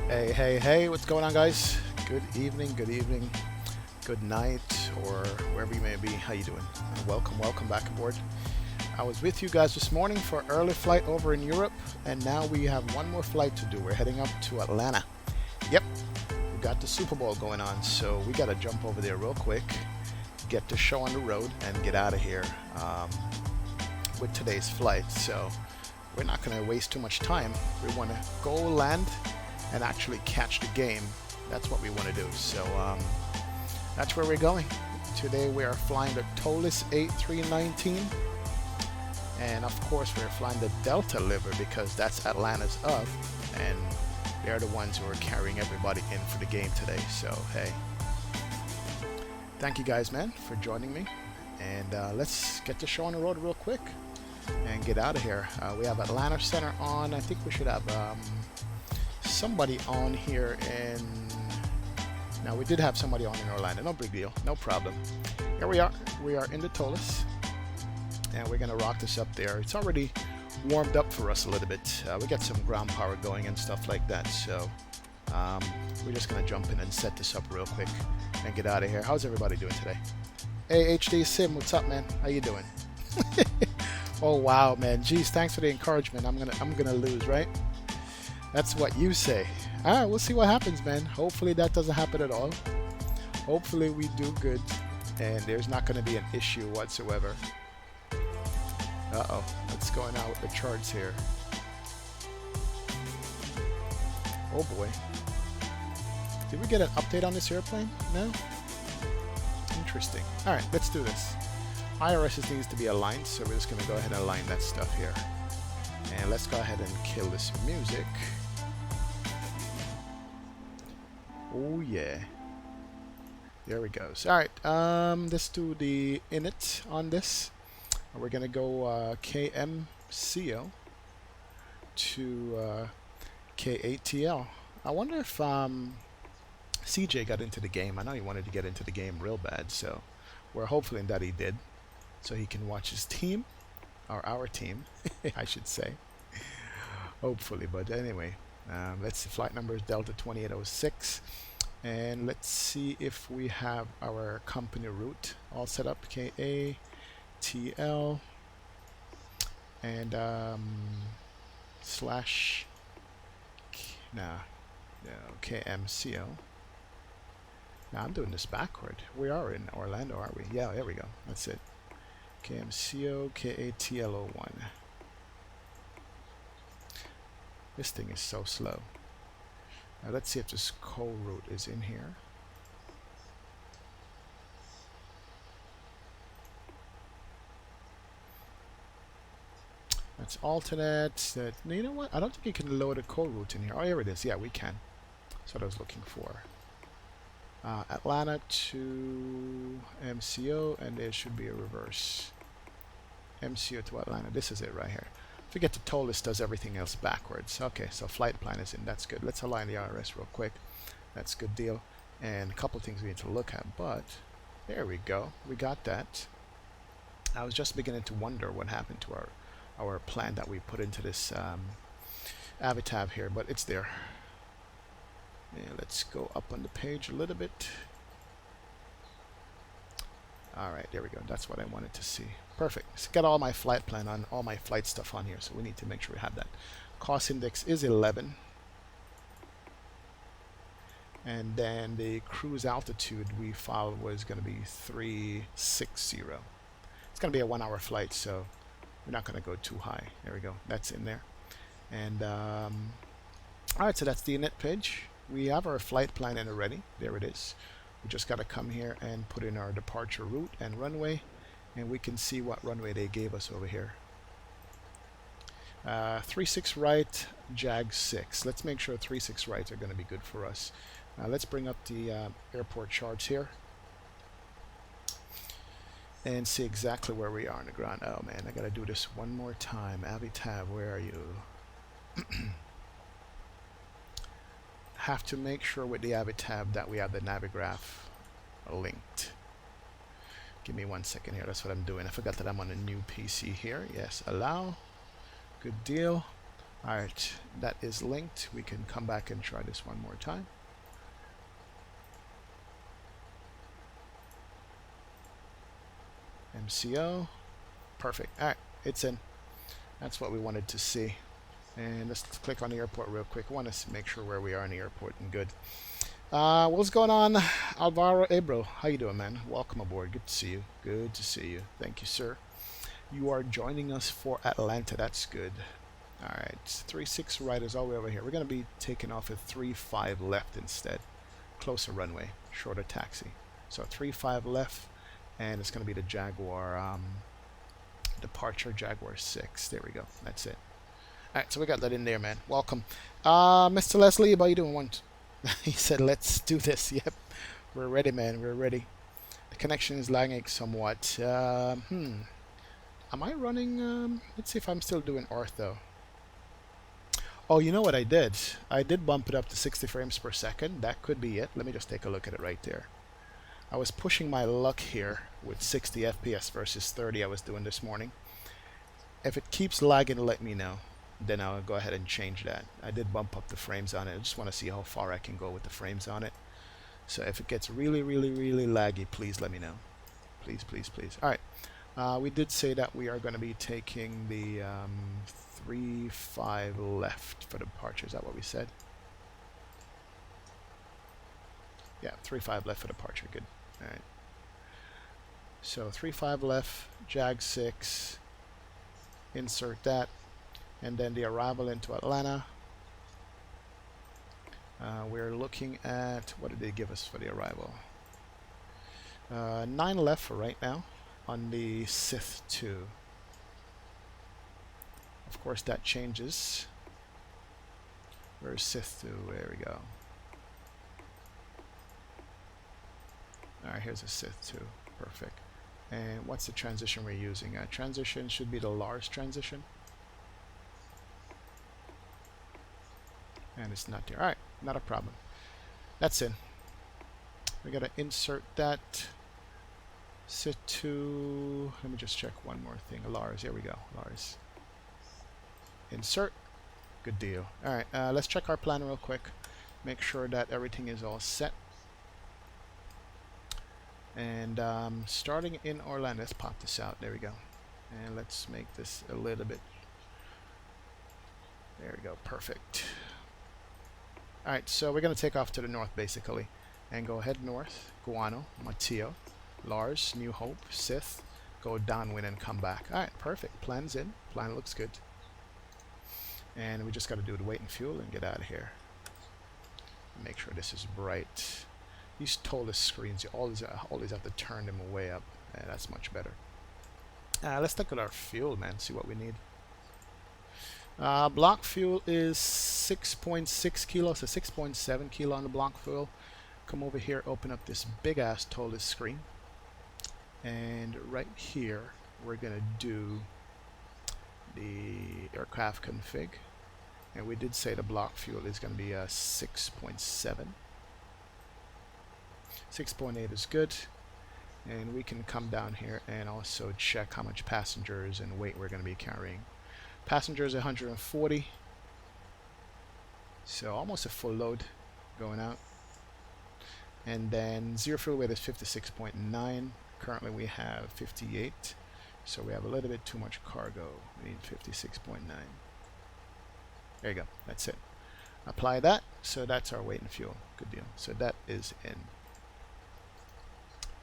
Hey, hey, hey, what's going on, guys? Good evening, good night, or wherever you may be. How you doing? Welcome back aboard. I was with you guys this morning for early flight over in Europe, and now we have one more flight to do. We're heading up to Atlanta. Yep, we got the Super Bowl going on, so we got to jump over there real quick, get the show on the road, and get out of here with today's flight. So we're not going to waste too much time. We want to go land and actually catch the game. That's what we want to do. So that's where we're going. Today we are flying the Toliss A319. And of course we're flying the Delta liver because that's Atlanta's up. And they're the ones who are carrying everybody in for the game today. So hey, thank you guys, man, for joining me. And let's get the show on the road real quick and get out of here. We have Atlanta Center on. I think we should have somebody on here in... Now we did have somebody on in Orlando, no big deal, no problem. Here we are in the Toliss, and we're gonna rock this up there. It's already warmed up for us a little bit. We got some ground power going and stuff like that, so we're just gonna jump in and set this up real quick and get out of here. How's everybody doing today? Hey, HD Sim, what's up, man? How you doing? Oh wow, man, geez, thanks for the encouragement. I'm gonna lose, right? That's what you say. Alright, we'll see what happens, man. Hopefully that doesn't happen at all. Hopefully we do good and there's not going to be an issue whatsoever. Uh-oh, what's going on with the charts here? Oh boy. Did we get an update on this airplane? No? Interesting. Alright, let's do this. IRS needs to be aligned, so we're just going to go ahead and align that stuff here. And let's go ahead and kill this music. Oh yeah. There we go. So, alright, let's do the init on this. We're gonna go KMCO to KATL. I wonder if CJ got into the game. I know he wanted to get into the game real bad, so we're hoping that he did, so he can watch his team, or our team, I should say. Hopefully, but anyway, let's see. Flight number is Delta 2806, and let's see if we have our company route all set up. KATL and slash KMCO. Now I'm doing this backward. We are in Orlando, are we? Yeah, there we go. That's it. KMCO KATL01. This thing is so slow. Now let's see if this coal route is in here. That's alternate. You know what? I don't think you can load a coal route in here. Oh, here it is. Yeah, we can. That's what I was looking for. Atlanta to MCO, and there should be a reverse. MCO to Atlanta. This is it right here. Forget the toll list does everything else backwards. Okay, so flight plan is in. That's good. Let's align the RS real quick. That's a good deal. And a couple things we need to look at, but there we go. We got that. I was just beginning to wonder what happened to our plan that we put into this Avitab here, but it's there. Yeah, let's go up on the page a little bit. Alright, there we go. That's what I wanted to see. Perfect. It's got all my flight plan on, all my flight stuff on here, so we need to make sure we have that. Cost index is 11. And then the cruise altitude we filed was going to be 360. It's going to be a 1-hour flight, so we're not going to go too high. There we go. That's in there. And alright, so that's the init page. We have our flight plan in already. There it is. We just got to come here and put in our departure route and runway, and we can see what runway they gave us over here. 36 right, Jag 6. Let's make sure 36 rights are going to be good for us. Let's bring up the airport charts here and see exactly where we are on the ground. Oh man, I got to do this one more time. Avitab, where are you? Have to make sure with the Avitab that we have the Navigraph linked. Give me 1 second here. That's what I'm doing. I forgot that I'm on a new PC here. Yes, allow. Good deal. Alright, that is linked. We can come back and try this one more time. MCO. Perfect. Alright, it's in. That's what we wanted to see. And let's click on the airport real quick. I want to make sure where we are in the airport and good. What's going on, Alvaro Ebro? How you doing, man? Welcome aboard. Good to see you. Good to see you. Thank you, sir. You are joining us for Atlanta. That's good. All right, 3-6 right is all the way over here. We're going to be taking off at 3-5 left instead. Closer runway, shorter taxi. So 3-5 left, and it's going to be the Jaguar departure, Jaguar 6. There we go. That's it. All right, so we got that in there, man. Welcome. Mr. Leslie, how you doing? He said, let's do this. Yep, we're ready, man. We're ready. The connection is lagging somewhat. Am I running? Let's see if I'm still doing ortho. Oh, you know what I did? I did bump it up to 60 frames per second. That could be it. Let me just take a look at it right there. I was pushing my luck here with 60 FPS versus 30 I was doing this morning. If it keeps lagging, let me know. Then I'll go ahead and change that. I did bump up the frames on it. I just want to see how far I can go with the frames on it. So if it gets really, really, really laggy, please let me know. Please, please, please. All right. We did say that we are going to be taking the 3-5 left for departure. Is that what we said? Yeah, 3-5 left for departure. Good. All right. So 3-5 left, Jag 6. Insert that. And then the arrival into Atlanta. We're looking at, what did they give us for the arrival? 9 left for right now on the Sith 2. Of course that changes. Where's Sith 2? There we go. Alright, here's a Sith 2. Perfect. And what's the transition we're using? Transition should be the Lars transition. And it's not there. Alright, not a problem. That's in. We gotta insert that. Sit to, let me just check one more thing. Lars, here we go. Lars. Insert. Good deal. Alright, let's check our plan real quick. Make sure that everything is all set. And starting in Orlando, let's pop this out. There we go. And let's make this a little bit. There we go. Perfect. Alright, so we're going to take off to the north basically and go head north, Guano, Mateo, Lars, New Hope, Sith, go downwind and come back. Alright, perfect. Plan's in. Plan looks good. And we just got to do the weight and fuel and get out of here. Make sure this is bright. These Toliss screens, you always have to turn them way up. That's much better. Let's look at our fuel, man, see what we need. Block fuel is 6.6 kilos, so 6.7 kilo on the block fuel. Come over here, open up this big ass Toliss screen, and right here we're gonna do the aircraft config, and we did say the block fuel is gonna be 6.7. 6.8 is good, and we can come down here and also check how much passengers and weight we're gonna be carrying. Passengers 140, so almost a full load going out. And then zero fuel weight is 56.9. Currently we have 58, so we have a little bit too much cargo. We need 56.9. There you go. That's it. Apply that. So that's our weight and fuel. Good deal. So that is in.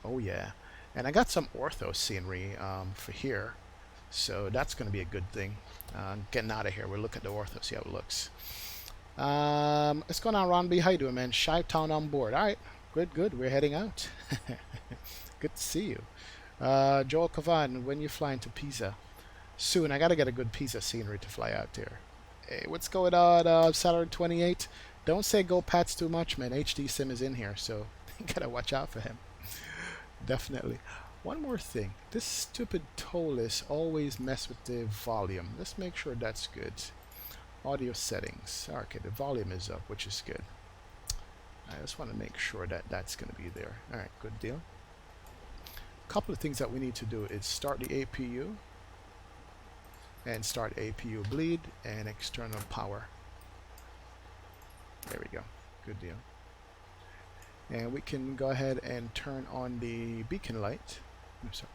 Oh yeah, and I got some ortho scenery for here. So that's going to be a good thing. Getting out of here, we'll look at the ortho, see how it looks. What's going on, Ron B? How you doing, man? Chi-Town on board. All right, good. We're heading out. Good to see you. Joel Cavan, when you flying to Pisa? Soon. I got to get a good Pisa scenery to fly out there. Hey, what's going on, Saturday 28? Don't say go Pats too much, man. HD Sim is in here, so you got to watch out for him. Definitely. One more thing, this stupid Toliss always mess with the volume. Let's make sure that's good. Audio settings. Okay, the volume is up, which is good. I just want to make sure that that's going to be there. Alright, good deal. A couple of things that we need to do is start the APU. and start APU bleed and external power. There we go. Good deal. And we can go ahead and turn on the beacon light. I'm sorry,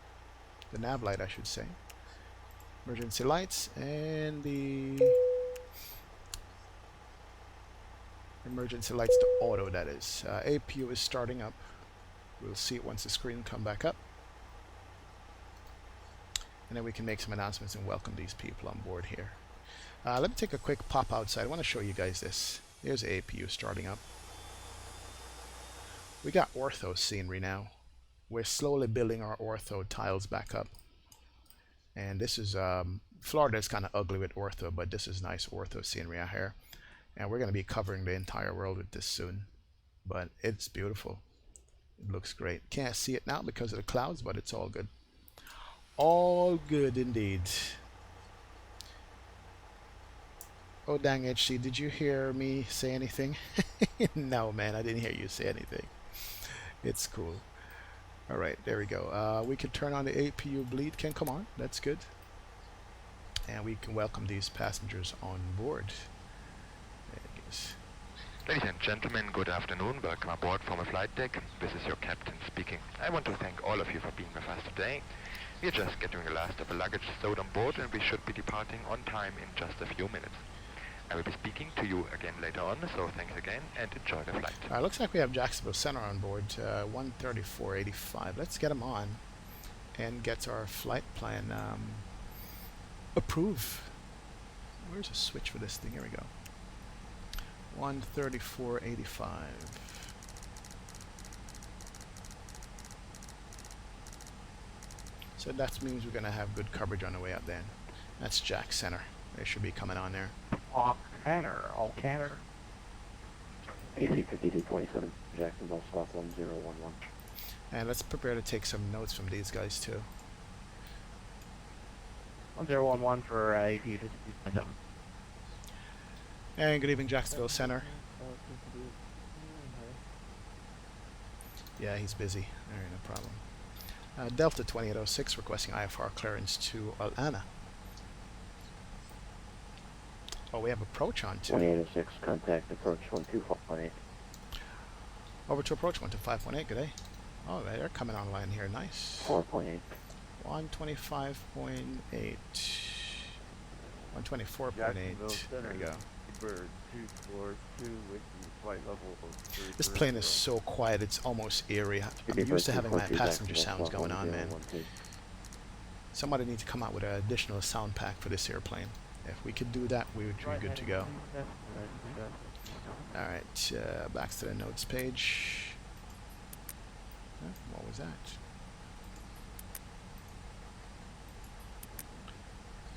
the nav light, I should say. Emergency lights and the emergency lights to auto, that is. APU is starting up. We'll see it once the screen come back up. And then we can make some announcements and welcome these people on board here. Let me take a quick pop outside. I want to show you guys this. Here's APU starting up. We got ortho scenery now. We're slowly building our ortho tiles back up. And this is, Florida is kind of ugly with ortho, but this is nice ortho scenery out here. And we're going to be covering the entire world with this soon. But it's beautiful. It looks great. Can't see it now because of the clouds, but it's all good. All good indeed. Oh dang, HC, did you hear me say anything? No man, I didn't hear you say anything. It's cool. Alright, there we go. We can turn on the APU bleed. Can come on, that's good. And we can welcome these passengers on board. Ladies and gentlemen, good afternoon. Welcome aboard from a flight deck. This is your captain speaking. I want to thank all of you for being with us today. We are just getting the last of the luggage stowed on board and we should be departing on time in just a few minutes. I will be speaking to you again later on, so thanks again and enjoy the flight. Looks like we have Jacksonville Center on board, 13485. Let's get them on and get our flight plan approved. Where's the switch for this thing? Here we go. 13485. So that means we're going to have good coverage on the way up then. That's Jack Center. They should be coming on there. All Canter. AC5227, Jacksonville, South 1011. And let's prepare to take some notes from these guys too. 1011 for AP5227. And good evening, Jacksonville Center. Yeah, he's busy. Alright, no problem. Delta 2806 requesting IFR clearance to Atlanta. Oh, we have approach on too. 2806, contact approach 125.8. Over to approach 125.8, good day. Oh, they're coming online here, nice. 4.8. 125.8. 124.8. There we go. Bird 242 with flight level of This plane is so quiet, it's almost eerie. I'm used to having my passenger sounds going on, man. Somebody needs to come out with an additional sound pack for this airplane. If we could do that, we would be good to go. Alright, back to the notes page. What was that?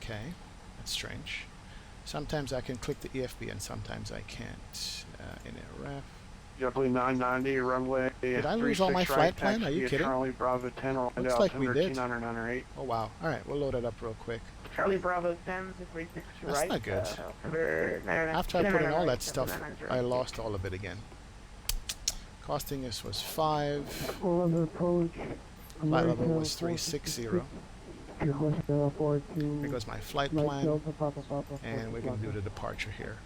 Okay, that's strange. Sometimes I can click the EFB and sometimes I can't. In a ref. JetBlue 990, runway. Did I lose all my flight plan? Are you kidding? Charlie Bravo 10, looks like we did. 998. Oh wow. Alright, we'll load it up real quick. Charlie Bravo 10, 636 That's right. not good. After I put in all that stuff, I lost all of it again. Costing us was 5. Flight level was 360. Here goes my flight plan, and we're going to do the departure here.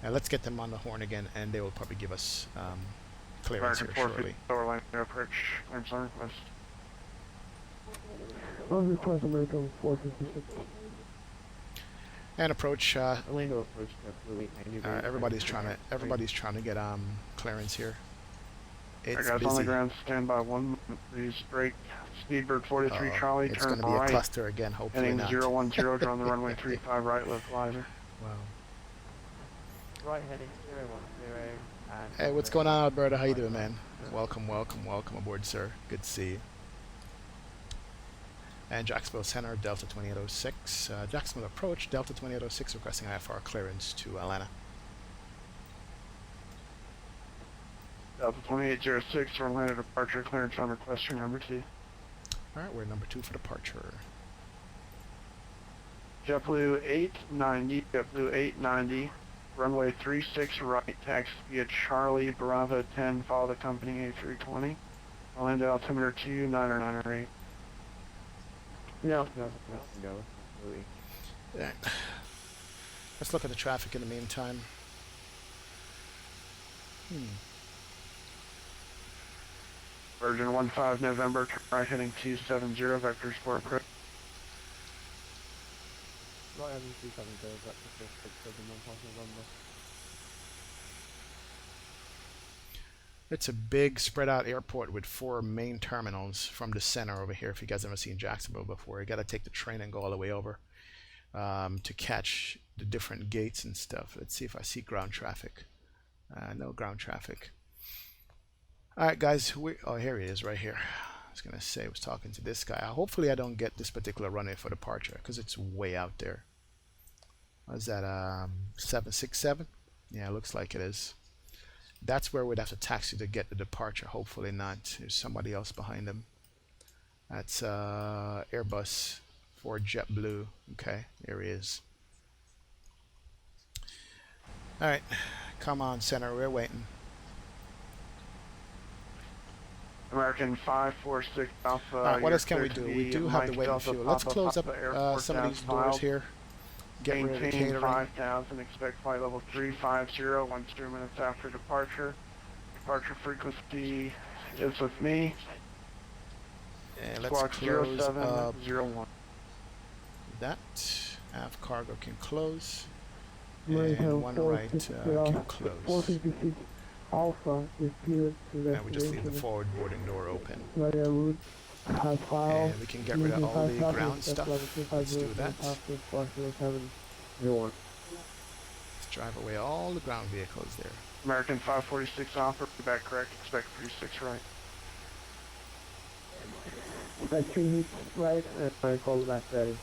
Now let's get them on the horn again, and they will probably give us clearance here shortly. Approach. I'm sorry, request. Request American 456. And approach. Orlando approach. Everybody's trying to get clearance here. It's guys busy. on the ground, stand by 1. Please break. Speedbird 43 Charlie. It's turn going to be right. a cluster again. Hopefully Heading not. 010, draw on the runway 35 right, left glider. Wow. Right heading 010. Hey, what's going on, Alberta? How you doing, man? Welcome aboard, sir. Good to see you. And Jacksonville Center, Delta 2806. Jacksonville approach, Delta 2806 requesting IFR clearance to Atlanta. Delta 2806 for Atlanta departure clearance on request for number 2. Alright, we're number 2 for departure. JetBlue 890, runway 36 right, taxi via Charlie Bravo 10, follow the company A320. Orlando altimeter 2998. No. Alright. Let's look at the traffic in the meantime. Virgin 15 November, turn right heading 270, vector sport approach. Right heading 270, that's the 671 November. It's a big spread out airport with 4 main terminals from the center over here. If you guys haven't seen Jacksonville before, you got to take the train and go all the way over to catch the different gates and stuff. Let's see if I see ground traffic. No ground traffic. All right, guys. Oh, here he is right here. I was going to say I was talking to this guy. Hopefully I don't get this particular runway for departure because it's way out there. Is that 767? Yeah, it looks like it is. That's where we'd have to taxi to get the departure. Hopefully not. There's somebody else behind him. That's Airbus for JetBlue. Okay, there he is. All right, come on, center. We're waiting. American 546 Alpha. All right, what else can we do? We do have the wait and fuel. Let's close up some of these doors here. Get rid of the Maintain catering. 5000, expect flight level 350, 1 2 minutes after departure. Departure frequency is with me. And let's Squawk close up 0701. that. Aft cargo can close. American And one right can close. 456 Alpha is cleared to And we just leave the forward boarding door open. Via route has file. And we can get rid of all the ground stuff. Let's do that. Let's drive away all the ground vehicles there. American 546 Alpha, back correct, expect 36 right. That's 3 weeks right, and I call back ready.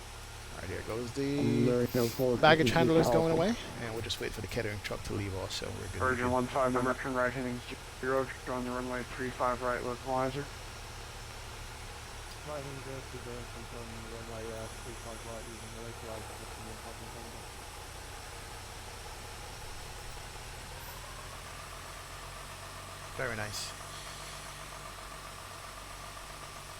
Alright, here goes the American 456 baggage handler is going Alpha. away. And we'll just wait for the catering truck to leave also. We're good. Virgin 15 American right heading 0, on the runway 35 right localizer. Right in there to the confirm runway 35 right using the localizer system in Hudson Thunder. Very nice.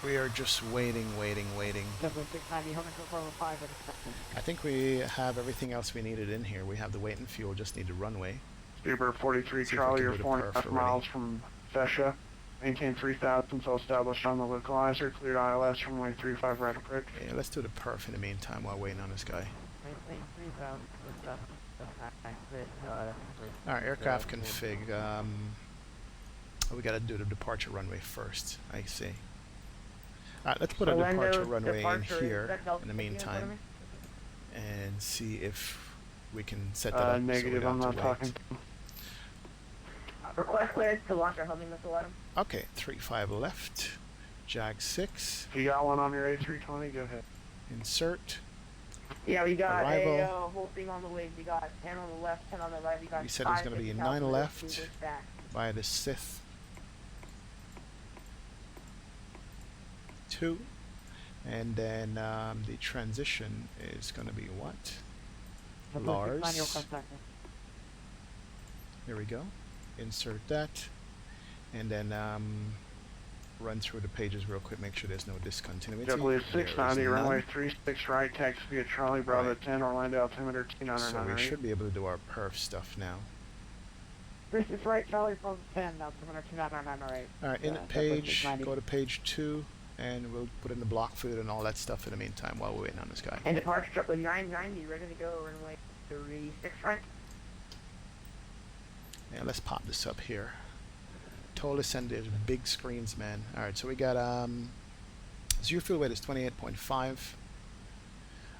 We are just waiting. Number 690, Hogan confirm 5 at acceptance. I think we have everything else we needed in here. We have the weight and fuel, just need the runway. Speedbird 43 See if we Charlie, can you're do the 4.5 perf miles from Fesha. Maintain 3000 until established on the localizer. Cleared ILS runway 35 right approach. Yeah, let's do the perf in the meantime while waiting on this guy. Maintain 3000 with the Alright, aircraft config. We gotta do the departure runway first. I see. Alright, let's put a departure runway in here in the meantime and see if we can set that up. Negative, so we I'm don't not have to wait. talking. Request clearance to launch our homing missile at him. Okay, 35 left. Jag 6. If you got one on your A320, go ahead. Insert. Yeah, we got Arrival. a whole thing on the way. We got 10 on the left, 10 on the right. We got We said it was gonna be 9 left. 2 back. By the Sith 2, and then the transition is going to be what? Number 690, Lars. request back. There we go. Insert that, and then run through the pages real quick. Make sure there's no discontinuity. JetBlue There is 690, none. runway 36 right, taxi via Charlie Bravo Right. 10, Orlando altimeter So we 2998. should be able to do our perf stuff now. This is right, Charlie from 10, now 2998. All right, in the JetBlue page, 690. go to page 2, and we'll put in the block food and all that stuff in the meantime while we're waiting on this guy. And departure JetBlue 990, ready to go, runway 36 right. Yeah, let's pop this up here. Toliss, and there's big screens, man. All right, so we got so your fuel weight is 28.5.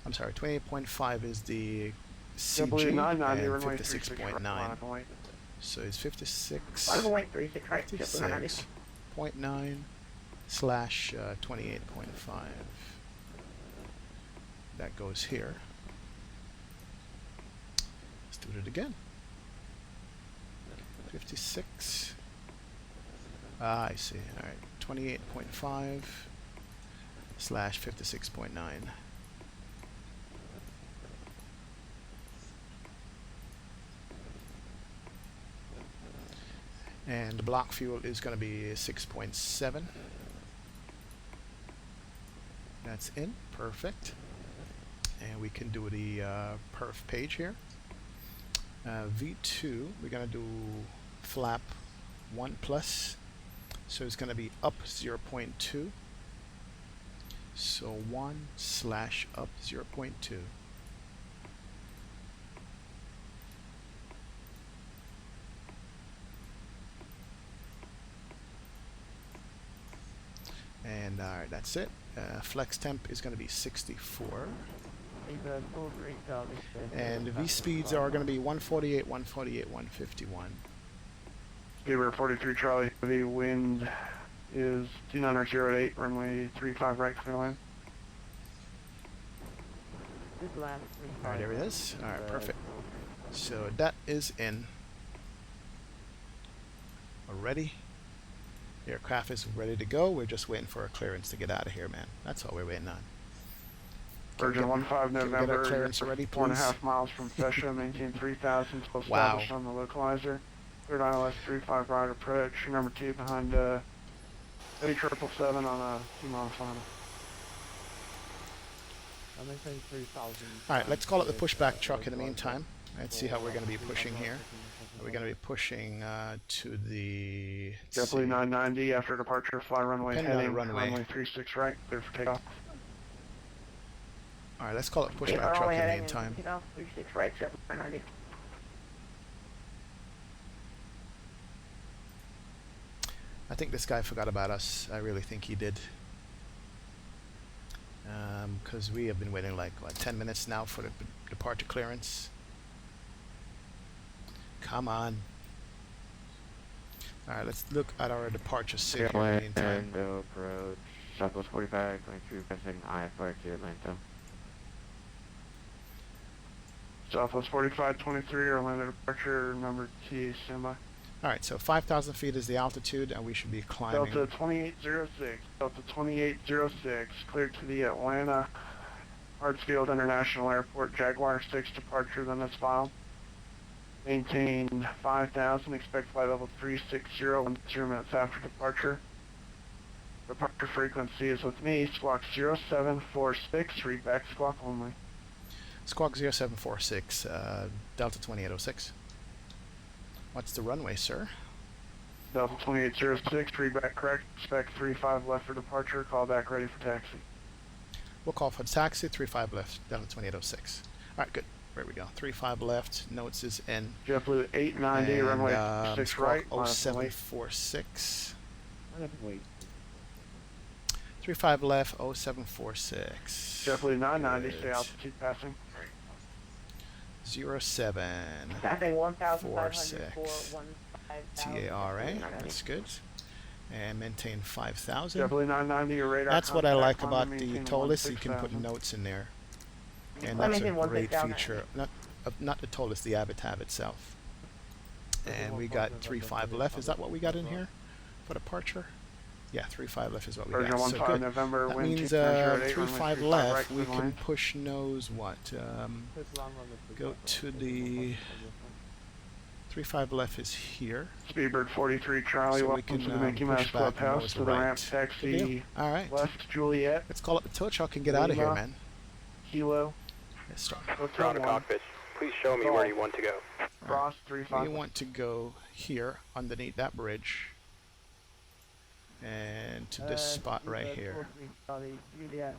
I'm sorry, 28.5 is the CG JetBlue 990, and runway 36 right. 56.9. Runway. So it's 56. Runway 36 right, JetBlue 990. 56.9 slash 28.5. That goes here. Let's do it again. 56. I see. All right. 28.5 slash 56.9. And the block fuel is going to be 6.7. That's in. Perfect. And we can do the perf page here. V2, we're going to do flap 1 plus. So it's going to be up 0.2. So 1 slash up 0.2. And alright, that's it. Flex temp is going to be 64. And the V speeds are going to be 148, 148, 151. Speedbird 43 Charlie, the wind is 2908, runway 35 right, clear line. Alright, there it is. Alright, perfect. So that is in. We're ready. The aircraft is ready to go. We're just waiting for a clearance to get out of here, man. That's all we're waiting on. Virgin 15 can we get our November, clearance ready, please? 4.5 miles from Fesha, maintain 3000, still Wow. established on the localizer. Third ILS 35 right approach, number 2 behind A777 on a 2-mile final. Alright, let's call it the pushback truck in the meantime. Let's see how we're going to be pushing here. We're going to be pushing to the... JetBlue 990 after departure, fly runway Depending on the heading, runway. 36 right, clear for takeoff. Alright, let's call it pushback truck in the meantime. 36 right, 790. I think this guy forgot about us. I really think he did. Because we have been waiting like, what, 10 minutes now for the departure clearance. Come on. Alright, let's look at our departure sig here in the meantime. Approach, Southwest 45, 22, passing IFR to Atlanta. Southwest 4523, Orlando departure, number T, standby. Alright, so 5,000 feet is the altitude, and we should be climbing. Delta 2806, Delta 2806, cleared to the Atlanta Hartsfield International Airport, Jaguar 6 departure, then that's filed. Maintain 5,000, expect flight level 360, 0 minutes after departure. Departure frequency is with me, squawk 0746, read back squawk only. Squawk 0746, Delta 2806. What's the runway, sir? Delta 2806, read back correct, expect 35 left for departure, call back ready for taxi. We'll call for taxi, 35 left, Delta 2806. Alright, good. There we go. 35 left, notes is in. JetBlue 890, And, runway 6 squawk right, 0746. 35 left, 0746. JetBlue 990, Good. stay altitude passing. 07. Passing 1,504, 46. 15,000. TARA, that's good. And maintain 5,000. JetBlue 990, your radar. That's what I like contact, about London, the maintain Toliss. You can put 16,000. notes in there, and Let that's me a see great 16,000. feature. Not the Toliss, the Avatar itself. And we got 35 left. Is that what we got in here for departure? Yeah, 35 left is what we Virgin got. So 15 good. November, That wind means 2908, 35 runway left. right, We clear can line. push nose what? Go to the 35 left is here. Speedbird 43 Charlie, So we welcome can, to the Mickey push Mouse back Clubhouse nose to the right. ramp Good deal. taxi All right. left Juliet, Let's call it the tow truck and get out of here, Lima. man. Kilo, Let's start. Hotel 1, Please show me where you want to go. Frost We 35. want to go here underneath that bridge and to this spot right here. Juliet,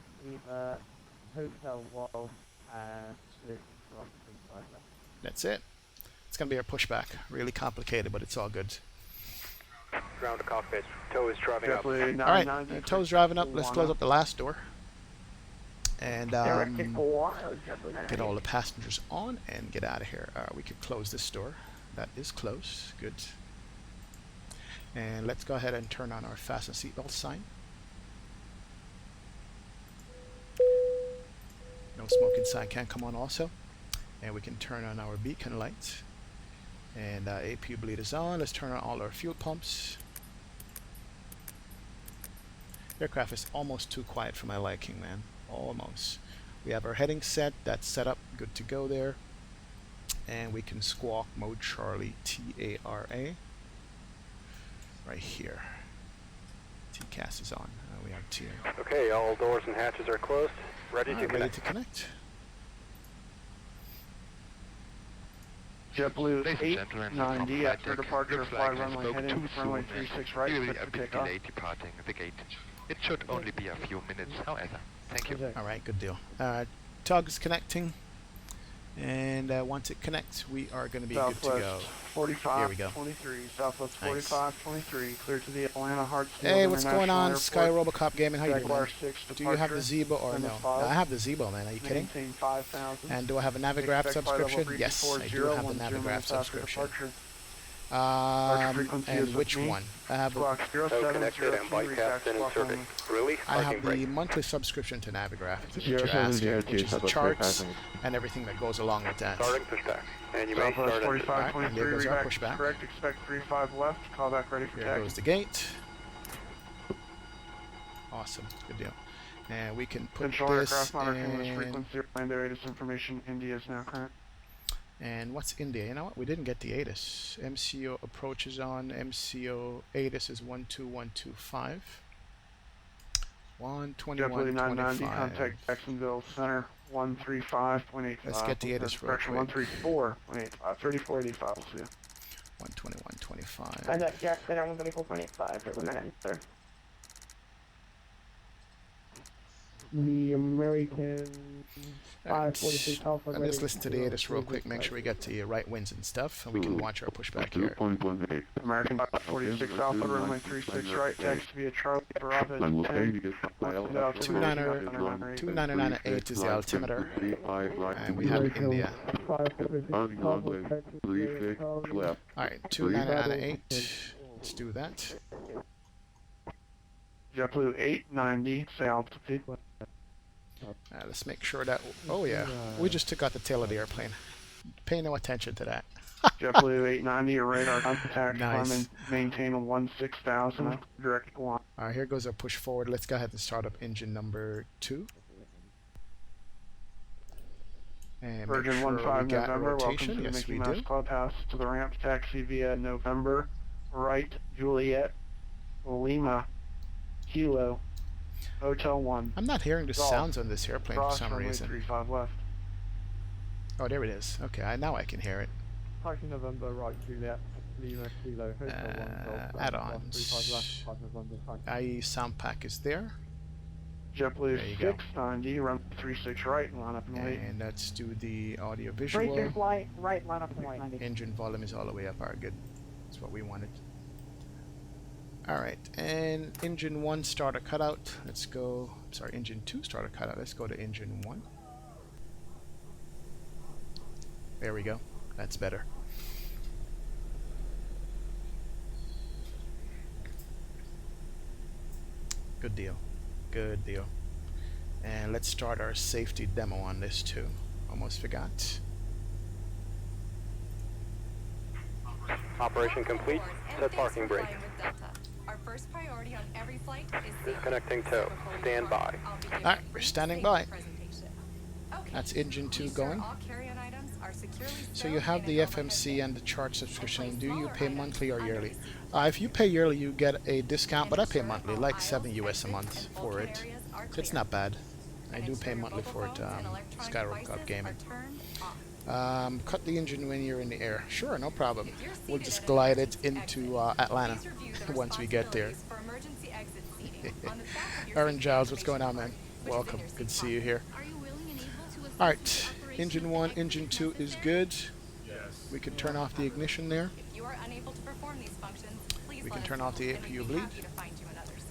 Hotel Wall, That's it. It's gonna be our pushback. Really complicated, but it's all good. Ground to cockpit. Tow is driving up. JetBlue All right, 990. tow's driving up. Let's close up the last door and get all the passengers on and get out of here. We could close this door. That is closed. Good. And let's go ahead and turn on our fasten seatbelt sign. No smoking sign can come on also. And we can turn on our beacon lights. And APU bleed is on. Let's turn on all our fuel pumps. Aircraft is almost too quiet for my liking, man. Almost. We have our heading set. That's set up. Good to go there. And we can squawk mode Charlie TARA. Right here. TCAS is on. We have T. Okay, all doors and hatches are closed. Ready to Ready connect. to connect. JetBlue Ladies and gentlemen, from 890 flight after deck, departure, looks fly like I runway spoke heading too runway soon 36 and right, really clear a for bit takeoff. delayed departing the gate. It should only be a few minutes, however. Thank you. Okay. All right, good deal. Tug is connecting, and once it connects, we are going to be good to Southwest go. 45, Here we go. 23, Southwest Nice. 45, 23, clear to the Atlanta Hartsfield Hey, what's International going on, Airport. Sky Robocop Gaming? How you doing, Jaguar man? 6 Do you have the departure, Zebo or and no? the file. I have the Zebo, man. Are you kidding? Maintain 5,000. And do I have a Navigraph Expect flight level subscription? Yes, I do 340, have the 10 Navigraph minutes after subscription. departure. Departure frequency is And which with me. one? I have Squawk No connected 0702, and bike reach captain squawk inserted. only. Release I parking have the brake. monthly subscription to Navigraph, which you're 0702, asking, which is the Southwest charts 45. and everything that goes along with that. Starting pushback. And you may Southwest start engine. 45, Alright, and there 23, goes our reback pushback. correct, expect 35 left, call back ready for Here taxi. goes the gate. Awesome, good deal. And we can put Control this aircraft monitoring this in. frequency, land ATIS information, India is now current. And what's India? You know what? We didn't get the ATIS. MCO approaches on MCO ATIS is 12125. JetBlue 990, 12125. contact Jacksonville Center 135.85. Let's get the ATIS real correction, quick. 134.85, 3485, we'll see you. 12125. And that's Jack Center 134.85 for the minute, sir. The American 546 Alpha. And let's listen to the ATIS real quick, make sure we get the right winds and stuff, and we can watch our pushback here. 2.18. American 546 Alpha, runway 36 right, taxi via Charlie Bravo 10. 299.8 is the altimeter, and we have India. Alright, 299.8. Let's do that. JetBlue 890, say altitude. Let's make sure that. Oh yeah, we just took out the tail of the airplane. Pay no attention to that. JetBlue 890, your radar contact, Nice. maintain 16,000, direct to one. Alright, here goes our push forward. Let's go ahead and start up engine number 2. And make Virgin sure 15 we got November, welcome rotation. to the Yes, Mickey we Mouse do. Clubhouse to the ramp taxi via November, right, Juliet, Lima, Kilo, Hotel 1. I'm not hearing the Golf. sounds on this airplane for Cross some runway reason. 35 left. Oh, there it is. Okay, now I can hear it. Taxi November, right, Juliet, Lima, Kilo, Hotel 1, Golf, add-ons. 35 left, 5 November, thank you. IE sound pack is there. JetBlue There you go. 690, run 36 right, line up and wait. And let's do the audio Break visual. your flight, right, line up and wait. Engine volume is all the way up. Alright, good. That's what we wanted. Alright, and engine 1 starter cutout. Let's go. Sorry, engine 2 starter cutout. Let's go to engine 1. There we go. That's better. Good deal. Good deal. And let's start our safety demo on this too. Almost forgot. Operation complete. Set parking brake. Our first priority on every flight is Disconnecting tow. Stand by. Alright, we're standing by. That's engine 2 going. So you have the FMC and the chart subscription. Do you pay monthly or yearly? If you pay yearly, you get a discount, but I pay monthly, like $7 US a month for it. So it's not bad. I do pay monthly for it, Sky Robocop Gaming. Cut the engine when you're in the air. Sure, no problem. We'll just glide it into Atlanta once we get there. Aaron Giles, what's going on, man? Welcome. Good to see you here. Alright, engine 1, engine 2 is good. We can turn off the ignition there. We can turn off the APU bleed.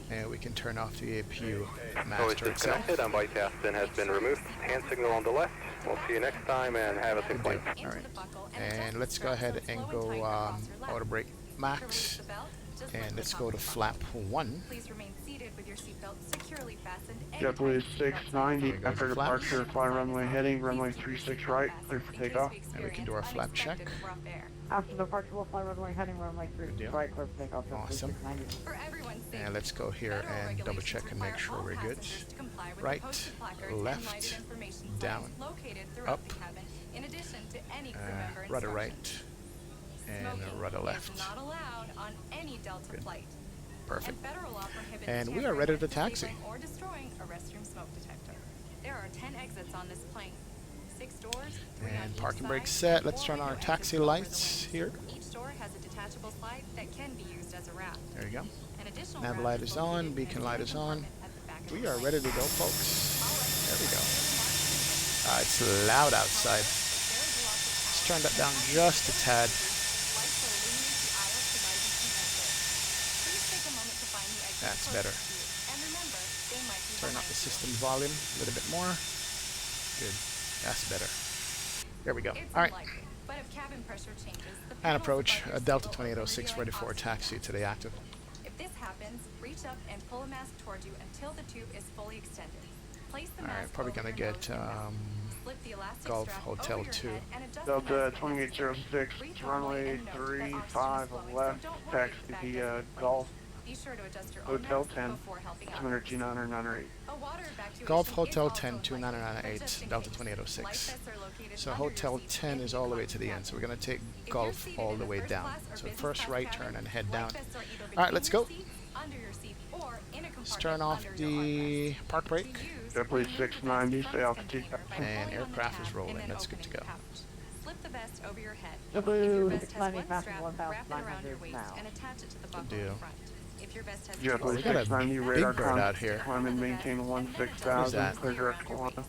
And we can turn off the APU Tow is master itself. disconnected and bike captain has been removed. Hand signal on the left. We'll see you next time and have a safe flight. Alright, and let's go ahead and go auto brake max. And let's go to flap 1. JetBlue 690, goes after the flaps. departure, fly runway heading, runway 36 right, clear for takeoff. And we can do our flap check. After departure, we'll fly runway heading runway 3 deal. right, clear for takeoff. Awesome. 690. And let's go here and double check and make sure we're good. Right, left, down, up, rudder right, and rudder left. Good. Perfect. And we are ready to taxi. There are 10 exits on this plane. 6 doors, 3 on And each parking brake side, set. Let's or turn on our window taxi exits over the lights wings. here. Each door has a detachable slide that can be used as a raft. There you go. An additional Nav raft light is located on. in a Beacon light standing is on. compartment at the back of We the are plane. ready to go, folks. All right, There we go. passengers It's loud outside. However, if there is a loss of Let's power, turn that down passengers just a will tad. be reduced. Lights will illuminate the aisles providing an exit. Please take a moment to find the exit That's closest better. to you. And remember, they might be Turn up behind the you. system volume a little bit more. Good. That's better. There we go. It's All right. unlikely, but if cabin pressure changes, the And panels approach. above your Delta seat will 2806 open, ready for revealing taxi oxygen to the active. If this happens, reach up and pull a mask toward you until the tube is fully extended. Place the All right. mask Probably over going to your get nose and mouth. Slip the elastic Golf strap Hotel over your 2. head and adjust the Delta mask if 2806, necessary. Breathe runway normally and note that oxygen is 35 flowing, so left, don't worry if taxi the bag the doesn't inflate. Golf Be sure to adjust your own Hotel mask 10, before helping others. 200 A water evacuation Golf is Hotel also 10 unlikely, 2998 but just in Delta case, 2806. life vests are located So under your Hotel seats 10 in is the all the way to economy the end. So we're cabin. going to take If you're Golf seated all in the a way first down. class or So business first class right cabin, turn and head life down. vests are either All right, let's between go. your seats, under your seat, or in a Let's compartment turn off under your the armrest. park brake. To use, JetBlue remove the vest 690, from stay its altitude. container by And pulling on the aircraft is tab rolling. and then That's good to opening the go. pouch. Slip the vest over your head. JetBlue If your vest has 690 one passing strap, 1,900 wrap it around your waist now. and attach it to the buckle deal. in front. If your vest has Oh, JetBlue we got a 690, big radar bird out here. climb and maintain Who's 16,000, that? clear direct to London.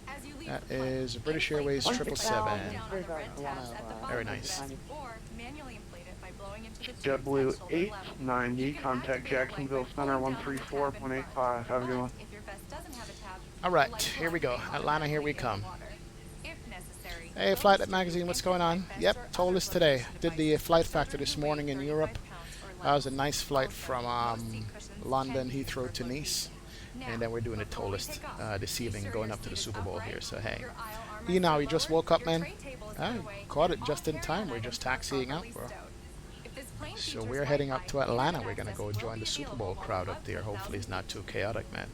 As you leave That the plane, is British inflate Airways the vest 777. down on the red tabs at the bottom Very of the nice. vest, or manually inflate it by blowing into the tubes JetBlue at shoulder level. 890, You can contact activate the light Jacksonville by Center pulling down on the tab in front. 134.85. Have a good one. But if your vest doesn't have a tab, All the right, light here will we go. activate Atlanta, here we automatically in the come. water. If necessary, Hey, lower Flight the Magazine, tube what's into going the on? vest Yep, or other Toliss today. flotation Did the device. flight factor Children this who weigh morning in 35 Europe. pounds or That was a less. nice flight Also, from most seat cushions London, can be used Heathrow for to closed Nice. seats. Now, And then we're doing a before we Toliss take off, this be evening, sure going your up to the seat is Super Bowl upright, here. So hey, your aisle you know, armrests you are just lowered, woke up, your man. tray table is I put away, caught and it just all in time. We're carry-on just items are taxiing out, properly bro. stowed. If this plane So features we're heading up Wi-Fi, to Atlanta. internet We're gonna access go will join be the Super available Bowl while crowd above up there. 10,000 Hopefully it's not too feet. chaotic, man.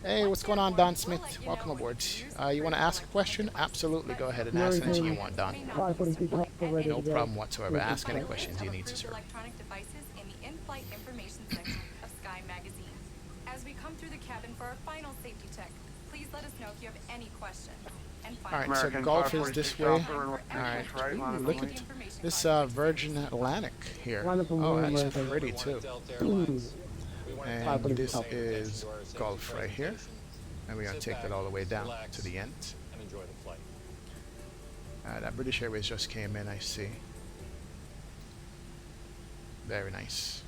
Hey, Once what's going on, airborne, Don we'll Smith? let you know Welcome when to aboard. use You want to critical ask a electronic question? devices. Absolutely. Go ahead and Very ask anything good. you want, Don. May not be 542 used to Alpha flight ready No to go. problem whatsoever. Yes, Ask any sir. questions you need to, Approved sir. electronic devices in the in-flight information section of Sky Magazine. As we come through the cabin for our final safety check, please let us know if you have any questions. And All right, finally, so American Golf is 546 this way. Alpha, runway All right. 36 right, line Ooh, of look runway. at this Virgin Atlantic here. Wonderful Oh, morning, that's America. pretty too. And this is Golf right here. And we're going to take that all the way down to the end. And enjoy the flight. That British Airways just came in, I see. Very nice.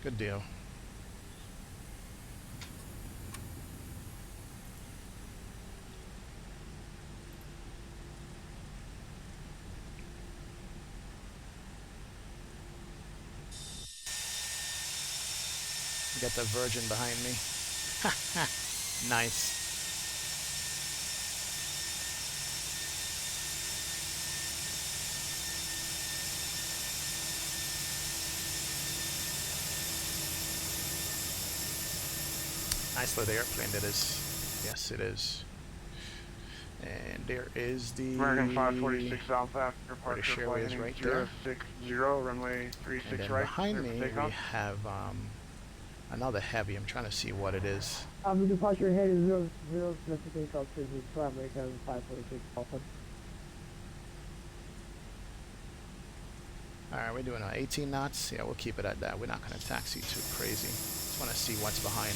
Good deal. Got the Virgin behind me. Nice. Nice little airplane that is. Yes, it is. And there is the American 546 Alpha after British departure Airways flight right heading there. 060, runway And 36 then right. behind clear me for we takeoff. have another heavy. I'm trying to see what it is. The departure head is 00 specific altitude, primary cabin 546 Alpha. Alright, we're doing 18 knots. Yeah, we'll keep it at that. We're not going to taxi too crazy. Just want to see what's behind.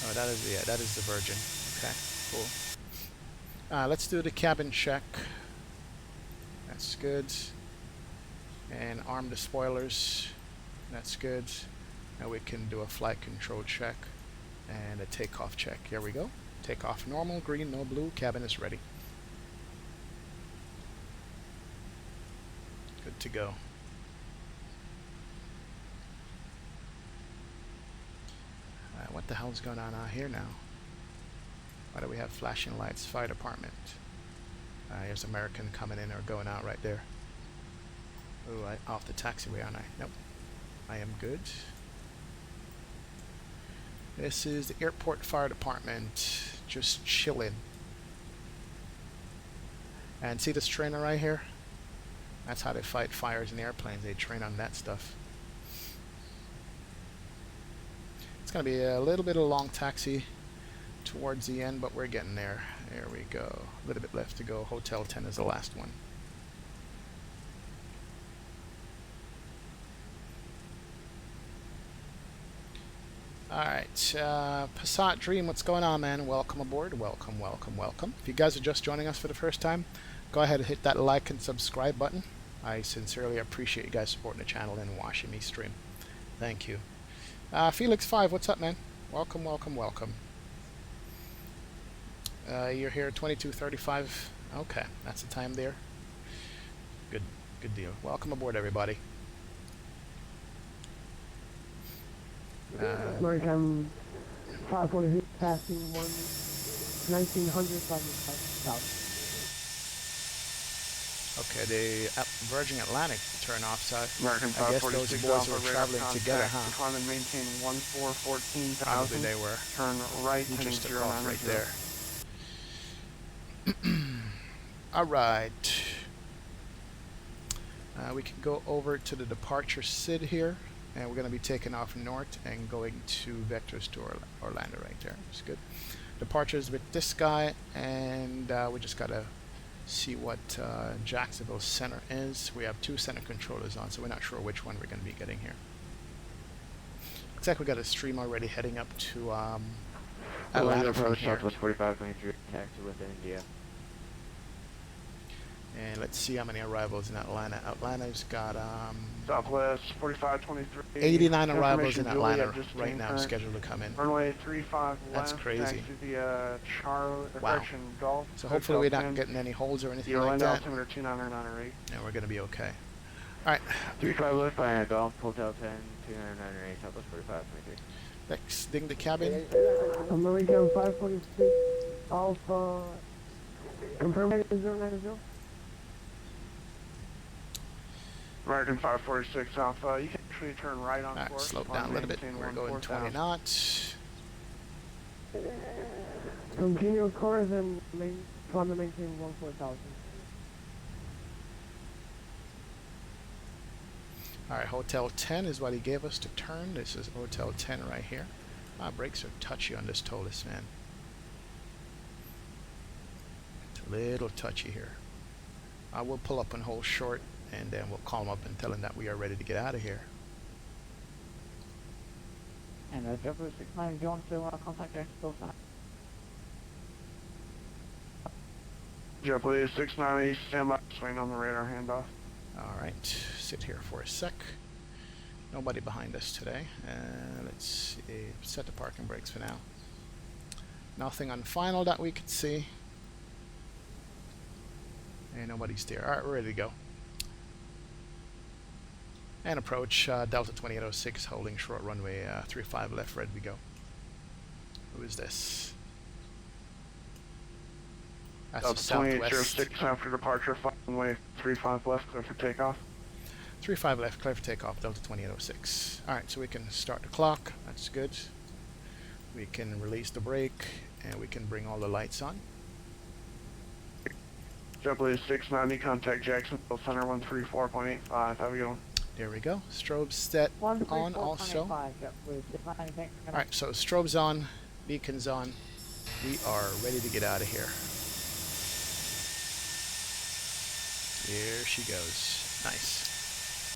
Oh, that is the Virgin. Okay, cool. Let's do the cabin check. That's good. And arm the spoilers. That's good. Now we can do a flight control check and a takeoff check. Here we go. Takeoff normal, green, no blue. Cabin is ready. Good to go. What the hell's going on out here now? Why do we have flashing lights? Fire department. Here's American coming in or going out right there. Ooh, off the taxiway, aren't I? Nope. I am good. This is the airport fire department. Just chilling. And see this trainer right here? That's how they fight fires in airplanes. They train on that stuff. It's going to be a little bit of a long taxi towards the end, but we're getting there. There we go. A little bit left to go. Hotel 10 is the last one. Alright, Passat Dream, what's going on, man? Welcome aboard. Welcome, welcome, welcome. If you guys are just joining us for the first time, go ahead and hit that like and subscribe button. I sincerely appreciate you guys supporting the channel and watching me stream. Thank you. Felix5, what's up, man? Welcome, welcome, welcome. You're here 22:35. Okay, that's the time there. Good deal. Welcome aboard, everybody. Maritime 542 passing 1900 south. Okay, the Virgin Atlantic turn off side. American I guess those 546 boys Alpha were radar traveling contact. together, huh? Climb and maintain 1414,000. Probably they were. Turn right You heading just took off right 090. there. Alright. We can go over to the departure SID here, and we're going to be taking off north and going to vectors to Orlando right there. That's good. Departures with this guy, and we just got to see what Jacksonville center is. We have 2 center controllers on, so we're not sure which one we're going to be getting here. Looks like we got a stream already heading up to Atlanta from here. Southwest 4523, taxi with India. And let's see how many arrivals in Atlanta. Atlanta's got Southwest 4523. 89 arrivals in Information Juliet Atlanta just right now current. scheduled to come in. Runway 35 That's left. crazy. Taxi via Charlie, Wow. correction, Golf. So hopefully we're Hotel not 10, getting any holds or anything the like Orlando that. altimeter 29908. And we're going to be okay. Alright, 35 left by Golf, Hotel 10, 2998, Southwest 4523. let's ding the cabin. American 546 Alpha. Confirm 090. American 546 Alpha. You can actually turn right on Alright, course. slow Climb down a little bit. maintain We're going 20 14,000. knots. Continue course and climb and maintain 14,000. Alright, Hotel 10 is what he gave us to turn. This is Hotel 10 right here. My brakes are touchy on this Toliss, man. It's a little touchy here. I will pull up and hold short, and then we'll call him up and tell him that we are ready to get out of here. And Jeffrey 69, do you want to contact Expo sign? JetBlue 690, stand by, swing on the radar handoff. Alright, sit here for a sec. Nobody behind us today. Let's see. Set the parking brakes for now. Nothing on final that we could see. And nobody's there. Alright, we're ready to go. And approach Delta 2806, holding short runway 35 left, ready to go. Who is this? That's the Delta Southwest. 2806 after departure, runway 35 left, clear for takeoff. 35 left, clear for takeoff, Delta 2806. Alright, so we can start the clock. That's good. We can release the brake, and we can bring all the lights on. JetBlue 690, contact Jacksonville Center 134.85. Have a good one. There we go. Strobe set on also. Alright, so strobe's on, beacon's on. We are ready to get out of here. There she goes. Nice.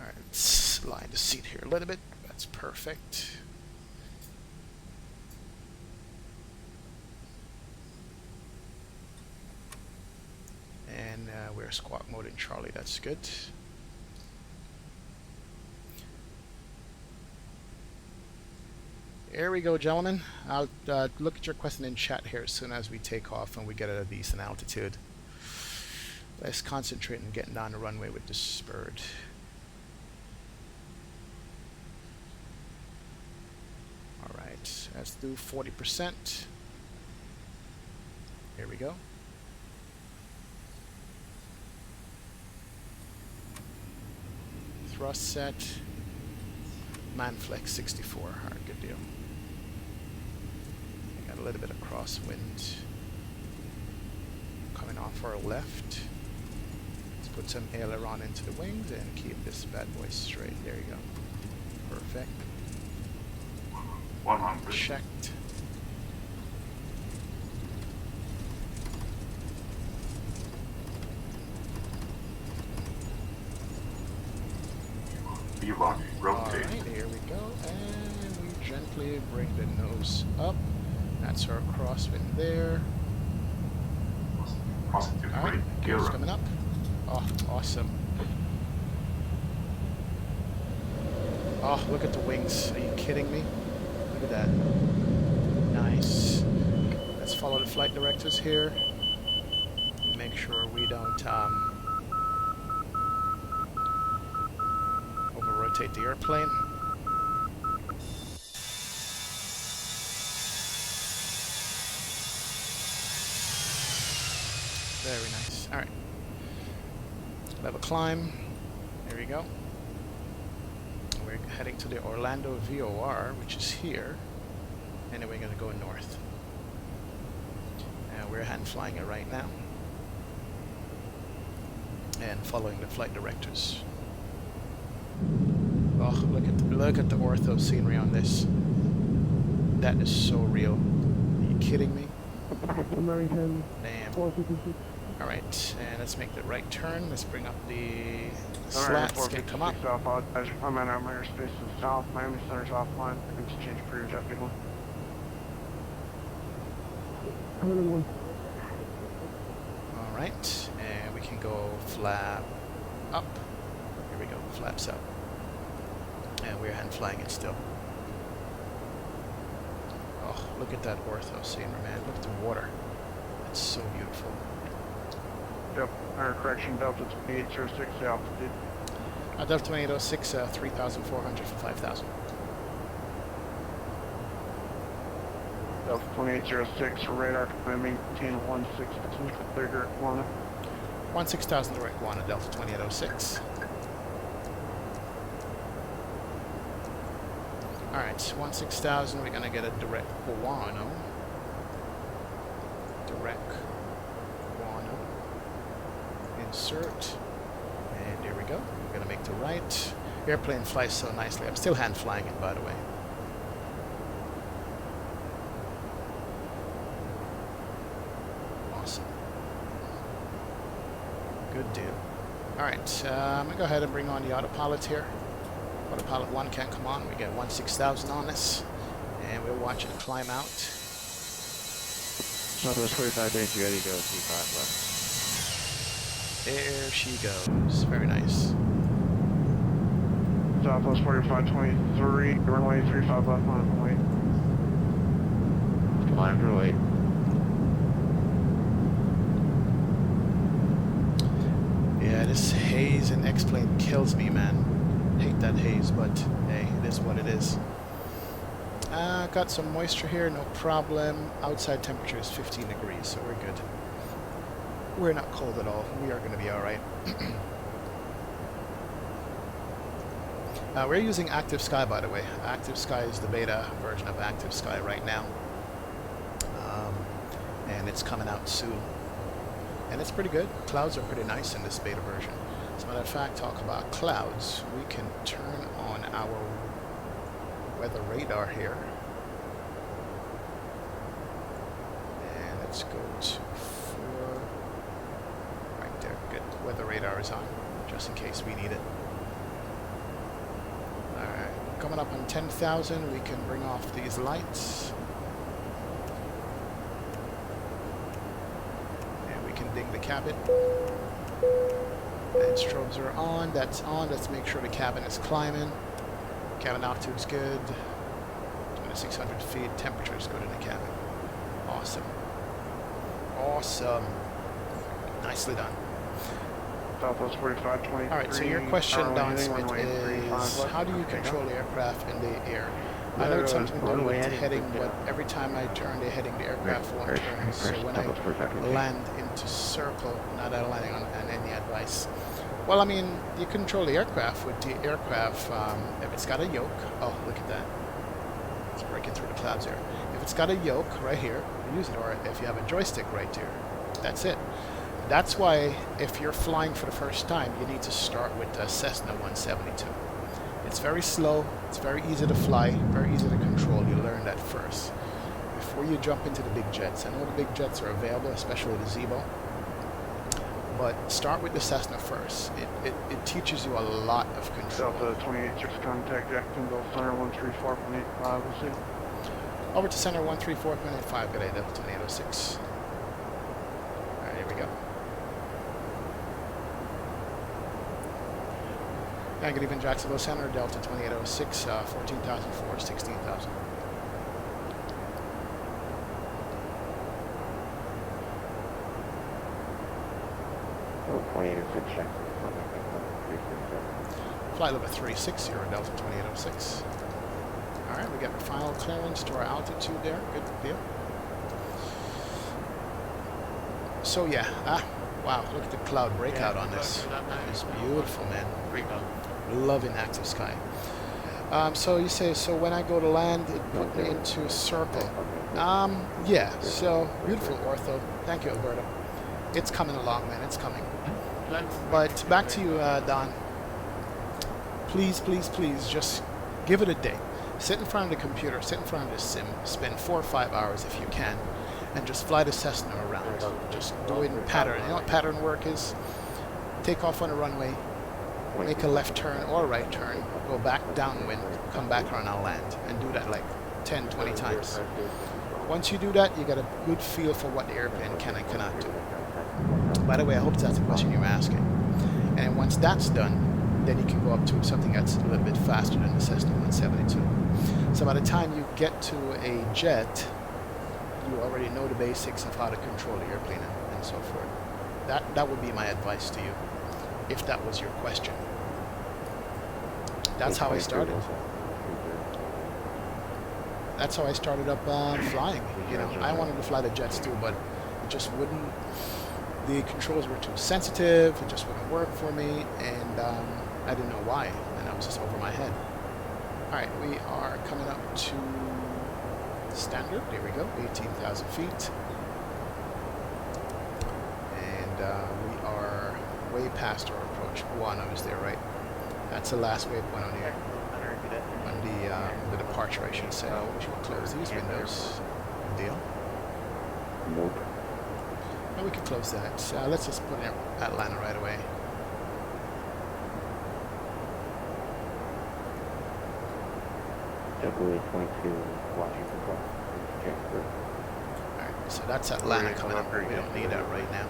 Alright, let's slide the seat here a little bit. That's perfect. And we're squawk mode in Charlie. That's good. There we go, gentlemen. I'll look at your question in chat here as soon as we take off and we get at a decent altitude. Let's concentrate on getting down the runway with this bird. Alright, let's do 40%. Here we go. Thrust set. Manflex 64. Alright, good deal. I got a little bit of crosswind. turn off our left. Let's put some aileron into the wings and keep this bad boy straight. There you go. Perfect. 100. Checked. V1, rotate. Alright, here we go. And we gently bring the nose up. That's our crosswind there. Positive Alright, rate, gears gear coming up. Oh, awesome. Oh, look at the wings. Are you kidding me? Look at that. Nice. Let's follow the flight directives here. Make sure we don't over-rotate the airplane. Very nice. Alright. Level climb. There we go. We're heading to the Orlando VOR, which is here. And then we're going to go north. We're hand flying it right now. And following the flight directives. Oh, look at the ortho scenery on this. That is so real. Are you kidding me? American. Damn. Alright, and let's make the right turn. Let's bring up the slats. Can come up. I'm in our airspace to south. Miami Center's offline. I can change for your jet fuel. Alright, and we can go flap up. Here we go, flaps up. And we're hand flying it still. Oh, look at that ortho scenery, man. Look at the water. It's so beautiful. Yep, our correction, Delta 2806 altitude. Delta 2806, 3,400 for 5,000. Delta 2806, radar command maintain 16,000, clear direct Guana. 16,000 direct Guana, Delta 2806. Alright, 16,000, we're gonna get a direct Guano. Direct Guano. Insert. And there we go. We're gonna make the right. Airplane flies so nicely. I'm still hand flying it, by the way. Awesome. Good deal. Alright, I'm gonna go ahead and bring on the autopilot here. Autopilot 1 can't come on. We get 16,000 on this. And we'll watch it climb out. Southwest 45 days, you ready to go C5 left. There she goes. Very nice. Southwest 4523, runway 35 left on wait. Climb to wait. Yeah, this haze and X-plane kills me, man. Hate that haze, but hey, it is what it is. Got some moisture here, no problem. Outside temperature is 15 degrees, so we're good. We're not cold at all. We are going to be alright. We're using Active Sky, by the way. Active Sky is the beta version of Active Sky right now. And it's coming out soon. And it's pretty good. Clouds are pretty nice in this beta version. As a matter of fact, talk about clouds. We can turn on our weather radar here. And let's go to 4. Right there. Good. Weather radar is on, just in case we need it. Alright. Coming up on 10,000, we can bring off these lights. And we can ding the cabin. And strobes are on. That's on. Let's make sure the cabin is climbing. Cabin altitude's good. 2,600 feet. Temperature is good in the cabin. Awesome. Awesome. Nicely done. Southwest 4523. Alright, so your question, Don Smith, is how do you control the aircraft in the air? I know it's something to do with the heading, but every time I turn the heading, the aircraft won't turn. So when I land into circle, not landing on any advice. Well, I mean, you control the aircraft with the aircraft, if it's got a yoke. Oh, look at that. It's breaking through the clouds there. If it's got a yoke right here, you use it, or if you have a joystick right there, that's it. That's why if you're flying for the first time, you need to start with the Cessna 172. It's very slow, it's very easy to fly, very easy to control. You learn that first before you jump into the big jets. I know the big jets are available, especially the Zebo, but start with the Cessna first. It teaches you a lot of control. Delta 28, just contact Jacksonville Center 134.85, we'll see. Over to center 134.85, good day, Delta 2806. Alright, here we go. Yeah, good evening, Jacksonville Center, Delta 2806, 14,004, 16,000. Flight level 360, Delta 2806. Alright, we got our final clearance to our altitude there. Good deal. So yeah, wow, look at the cloud breakout on this. It's beautiful, man. Loving active sky. So you say, so when I go to land, it put me into a circle. Yeah, so beautiful ortho. Thank you, Alberto. It's coming along, man, it's coming. But back to you, Don. Please, please, please, just give it a day. Sit in front of the computer, sit in front of the sim, spend 4 or 5 hours if you can, and just fly the Cessna around. Just do it in pattern. You know what pattern work is? Take off on a runway, make a left turn or a right turn, go back downwind, come back around and land, and do that like 10, 20 times. Once you do that, you get a good feel for what the airplane can and cannot do. By the way, I hope that's the question you're asking. And once that's done, then you can go up to something that's a little bit faster than the Cessna 172. So by the time you get to a jet, you already know the basics of how to control the airplane and so forth. That would be my advice to you, if that was your question. That's how I started. That's how I started up flying. You know, I wanted to fly the jets too, but it just wouldn't. The controls were too sensitive. It just wouldn't work for me, and I didn't know why, and I was just over my head. All right, we are coming up to standard. There we go, 18,000 feet, and we are way past our approach. One, I was there, right? That's the last waypoint on the departure, I should say. We should close these windows. Good deal. And we can close that. Let's just put in Atlanta right away. Alright, so that's Atlanta coming up. We don't need that right now.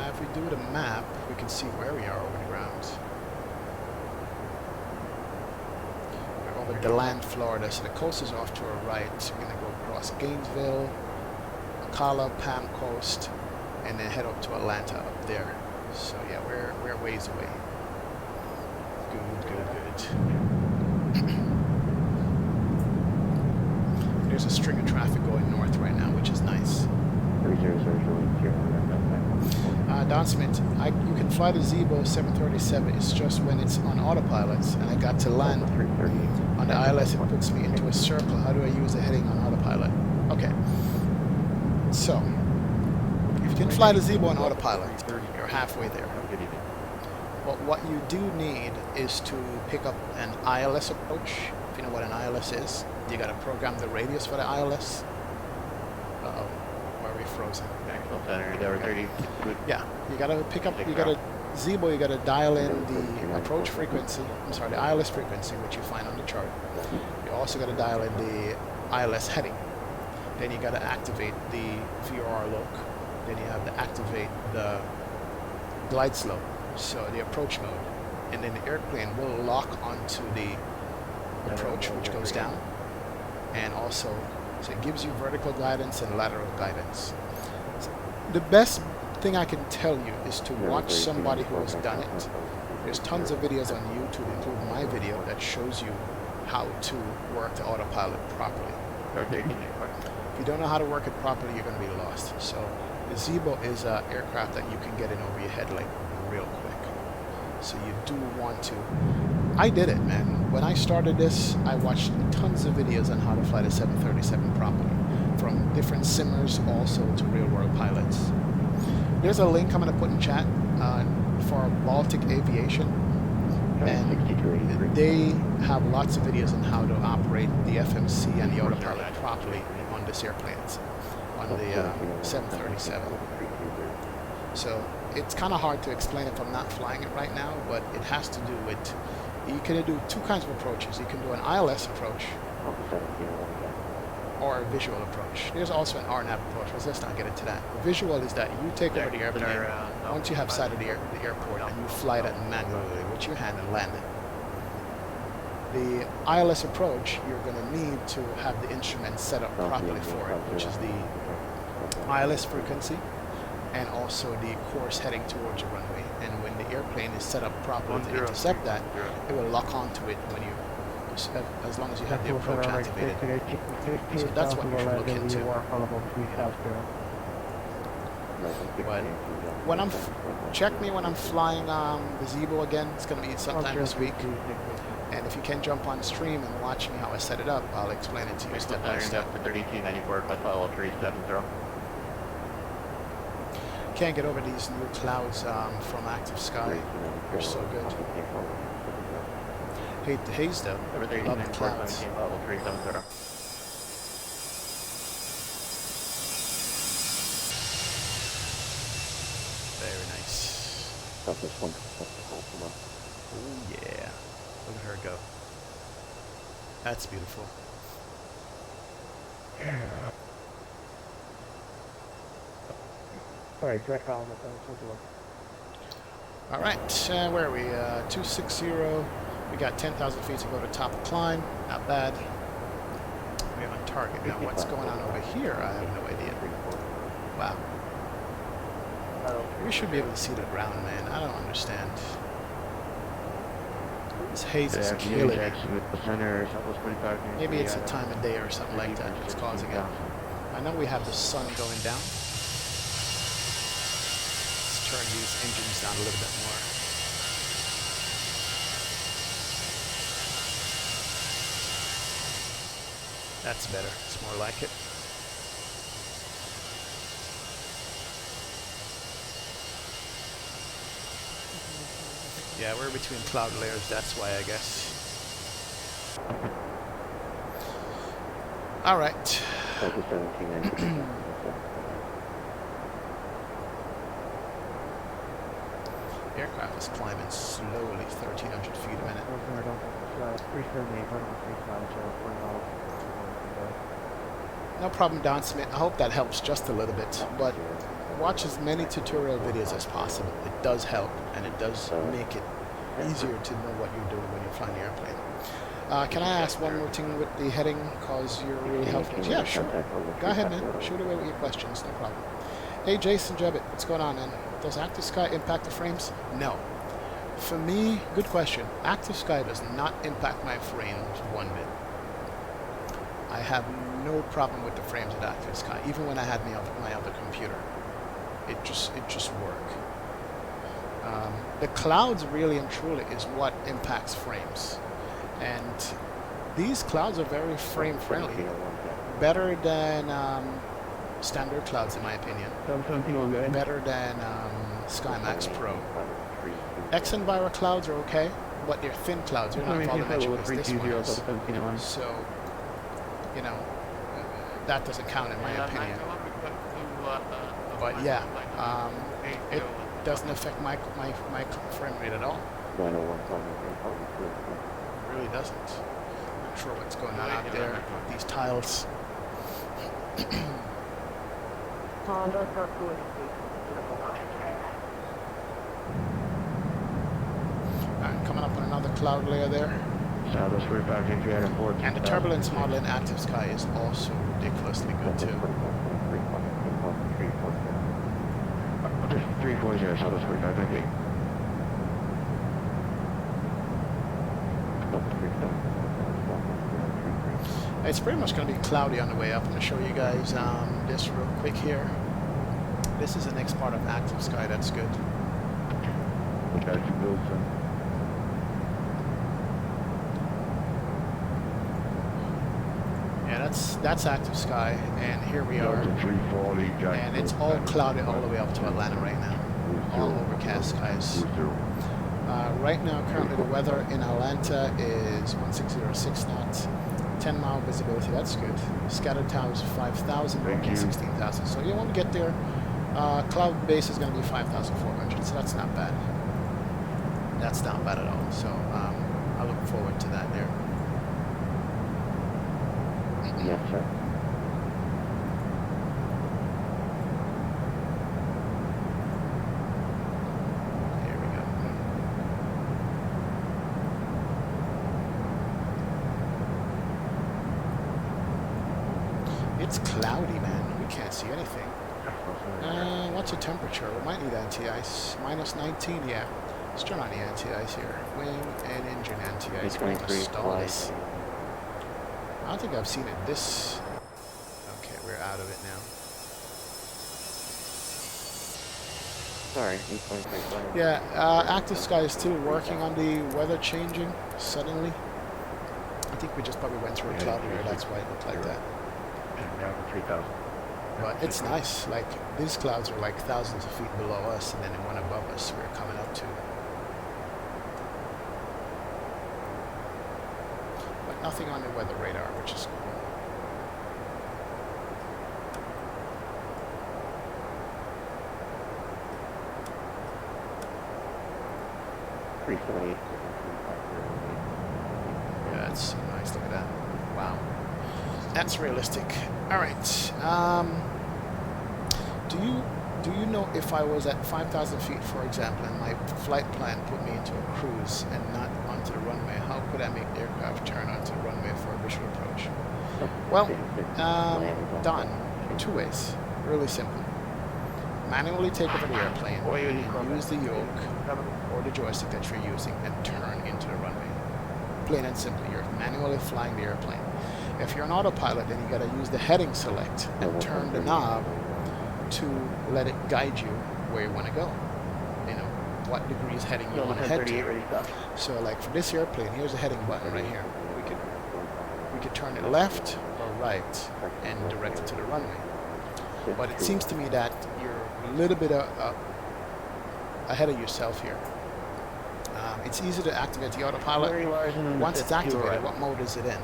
If we do the map, we can see where we are over the ground. We're over DeLand, Florida, so the coast is off to our right. So we're going to go across Gainesville, Ocala, Palm Coast, and then head up to Atlanta up there. So yeah, we're ways away. Good. There's a string of traffic going north right now, which is nice. Don Smith, you can fly the Zebo 737. It's just when it's on autopilots and I got to land on the ILS, it puts me into a circle. How do I use the heading on autopilot? Okay. So, if you can fly the Zebo on autopilot, you're halfway there. But what you do need is to pick up an ILS approach. If you know what an ILS is, you got to program the radius for the ILS. Uh-oh, why are we frozen? Yeah, you got to pick up, you got to, Zebo, you got to dial in the approach frequency, I'm sorry, the ILS frequency, which you find on the chart. You also got to dial in the ILS heading. Then you got to activate the VOR loc. Then you have to activate the glide slope, so the approach mode. And then the airplane will lock onto the approach, which goes down. And also, so it gives you vertical guidance and lateral guidance. So the best thing I can tell you is to watch somebody who has done it. There's tons of videos on YouTube, including my video, that shows you how to work the autopilot properly. If you don't know how to work it properly, you're going to be lost. So the Zebo is an aircraft that you can get in over your head like real quick. So you do want to. I did it, man. When I started this, I watched tons of videos on how to fly the 737 properly, from different simmers also to real-world pilots. there's a link I'm going to put in chat for Baltic Aviation, and they have lots of videos on how to operate the FMC and the autopilot properly on this airplane, on the 737. So it's kind of hard to explain if I'm not flying it right now, but it has to do with, you can do two kinds of approaches. You can do an ILS approach or a visual approach. There's also an RNAV approach, but let's not get into that. The visual is that you take over the airplane once you have sight of the airport, and you fly that manually with your hand and land it. The ILS approach, you're going to need to have the instrument set up properly for it, which is the ILS frequency and also the course heading towards the runway. And when the airplane is set up properly to intercept that, it will lock onto it when you, as long as you have the approach activated. So that's what you should look into. But when I'm, check me when I'm flying the Zebo again. It's going to be sometime this week. And if you can jump on stream and watch me how I set it up, I'll explain it to you step by step. Can't get over these new clouds from Active Sky. They're so good. Hate the haze though. Love the clouds. Very nice. Oh yeah. Look at her go. That's beautiful. Alright, direct call on the phone. Alright, where are we? 260. We got 10,000 feet to go to top of climb. Not bad. We're on target. Now, what's going on over here? I have no idea. Wow. We should be able to see the ground, man. I don't understand. This haze is killing me. Maybe it's a time of day or something like that that's causing it. I know we have the sun going down. Let's turn these engines down a little bit more. That's better. It's more like it. Yeah, we're between cloud layers, that's why, I guess. Alright. Aircraft is climbing slowly, 1,300 feet a minute. No problem, Don Smith. I hope that helps just a little bit. But watch as many tutorial videos as possible. It does help, and it does make it easier to know what you're doing when you're flying the airplane. Can I ask one more thing with the heading, because you're really helpful? Yeah, sure. Go ahead, man. Shoot away with your questions, no problem. Hey, Jason Jebbit, what's going on, man? Does Active Sky impact the frames? No. For me, good question. Active Sky does not impact my frames one bit. I have no problem with the frames at Active Sky, even when I had my other computer. It just worked. The clouds really and truly is what impacts frames, and these clouds are very frame friendly, better than standard clouds in my opinion, better than SkyMax Pro. X-Enviro clouds are okay, but they're thin clouds. They're not volumetric as this one is. So, you know, that doesn't count in my opinion. But yeah, it doesn't affect my frame rate at all. It really doesn't. Not sure what's going on out there with these tiles. Alright, coming up on another cloud layer there. And the turbulence model in Active Sky is also ridiculously good too. 340, Southwest 45, thank you. It's pretty much going to be cloudy on the way up. I'm going to show you guys this real quick here. This is the next part of Active Sky. That's good. Yeah, that's active sky, and here we are. And it's all cloudy all the way up to Atlanta right now. All overcast skies. Right now, currently the weather in Atlanta is 1606 knots, 10 mile visibility. That's good. Scattered towers 5,000, working 16,000. So yeah, when we get there, cloud base is going to be 5,400. So that's not bad. That's not bad at all. So I look forward to that there. Yes, sir. Here we go. It's cloudy, man. We can't see anything. What's the temperature? We might need anti-ice. Minus 19, yeah. Let's turn on the anti-ice here. Wing and engine anti-ice. We're gonna stall this. I don't think I've seen it this... Okay, we're out of it now. Sorry, 8.3. Yeah, active sky is still working on the weather changing suddenly. I think we just probably went through a cloud here, that's why it looked like that. Now for 3,000. But it's nice, like these clouds are like thousands of feet below us, and then the one above us we're coming up to. But nothing on the weather radar, which is cool. Yeah, that's so nice. Look at that. Wow. That's realistic. All right. Do you know if I was at 5,000 feet, for example, and my flight plan put me into a cruise and not onto the runway, how could I make the aircraft turn onto the runway for a visual approach? Well, Don, two ways. Really simple. Manually take over the airplane and use the yoke or the joystick that you're using and turn into the runway. Plain and simple, you're manually flying the airplane. If you're an autopilot, then you got to use the heading select and turn the knob to let it guide you where you want to go. You know, what degrees heading you want to head to. So like for this airplane, here's a heading button right here. We could turn it left or right and direct it to the runway. But it seems to me that you're a little bit ahead of yourself here. It's easy to activate the autopilot. Once it's activated, what mode is it in?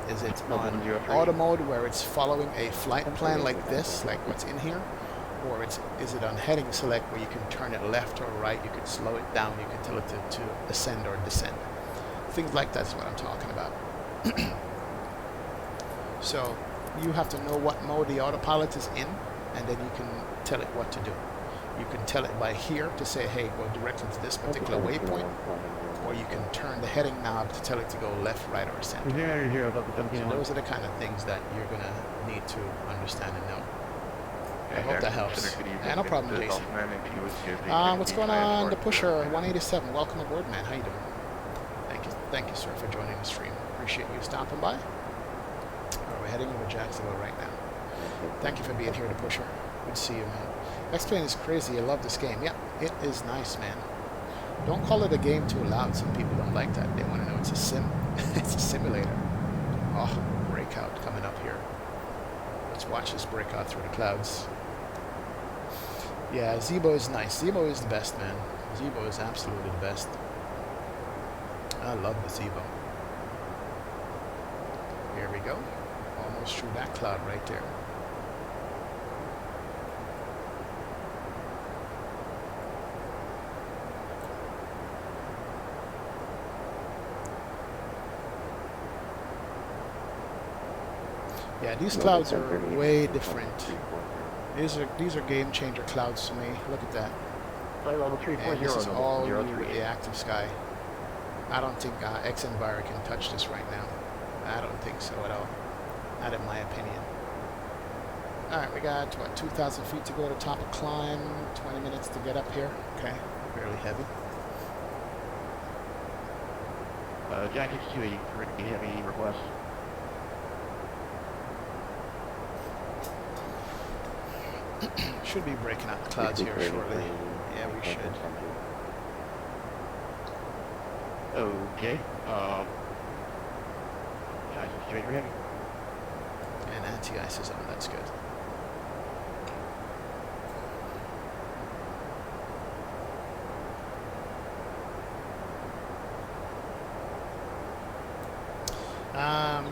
Is it on auto mode where it's following a flight plan like this, like what's in here? Or is it on heading select where you can turn it left or right, you can slow it down, you can tell it to ascend or descend. Things like that's what I'm talking about. So you have to know what mode the autopilot is in, and then you can tell it what to do. You can tell it by here to say, hey, go directly to this particular waypoint, or you can turn the heading knob to tell it to go left, right, or center. So those are the kind of things that you're going to need to understand and know. I hope that helps. Yeah, no problem, Jason. What's going on? The Pusher 187. Welcome aboard, man. How you doing? Thank you, sir, for joining the stream. Appreciate you stopping by. We're heading over Jacksonville right now. Thank you for being here, The Pusher. Good to see you, man. X-Plane is crazy. I love this game. Yeah, it is nice, man. Don't call it a game too loud. Some people don't like that. They want to know it's a sim. It's a simulator. Oh, breakout coming up here. Let's watch this breakout through the clouds. Yeah, Zebo is nice. Zebo is the best, man. Zebo is absolutely the best. I love the Zebo. Here we go. Almost through that cloud right there. Yeah, these clouds are way different. These are game changer clouds to me. Look at that. And this is all new with the active sky. I don't think X-Enviro can touch this right now. I don't think so at all. Not in my opinion. Alright, we got, what, 2,000 feet to go to top of climb. 20 minutes to get up here. Okay, fairly heavy. Jack 280, pretty heavy request. Should be breaking out the clouds here shortly. Yeah, we should. Okay. Jack 280, heavy. Anti-ice is on, that's good.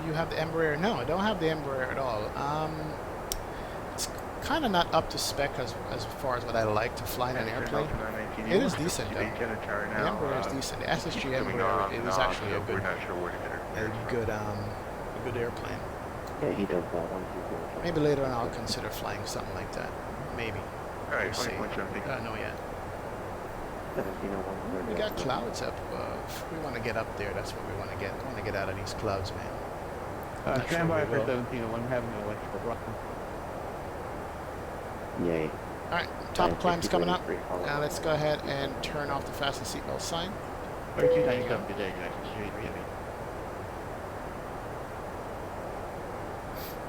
You have the Embraer? No, I don't have the Embraer at all. It's kind of not up to spec as far as what I like to fly in an airplane. It is decent though. The Embraer is decent. The SSG Embraer, it was actually a good airplane. Yeah, he does that. 120. Maybe later on I'll consider flying something like that. Maybe. Alright, We'll see. 20.70. No yet. 1701. We got clouds up above. We want to get up there. That's what we want to get. We want to get out of these clouds, man. Not Stand sure by we for will. 1701, having an electrical problem. Yay. Alright, top climb's coming up. Now let's go ahead and turn off the fasten seatbelt sign. 3297 today, United States.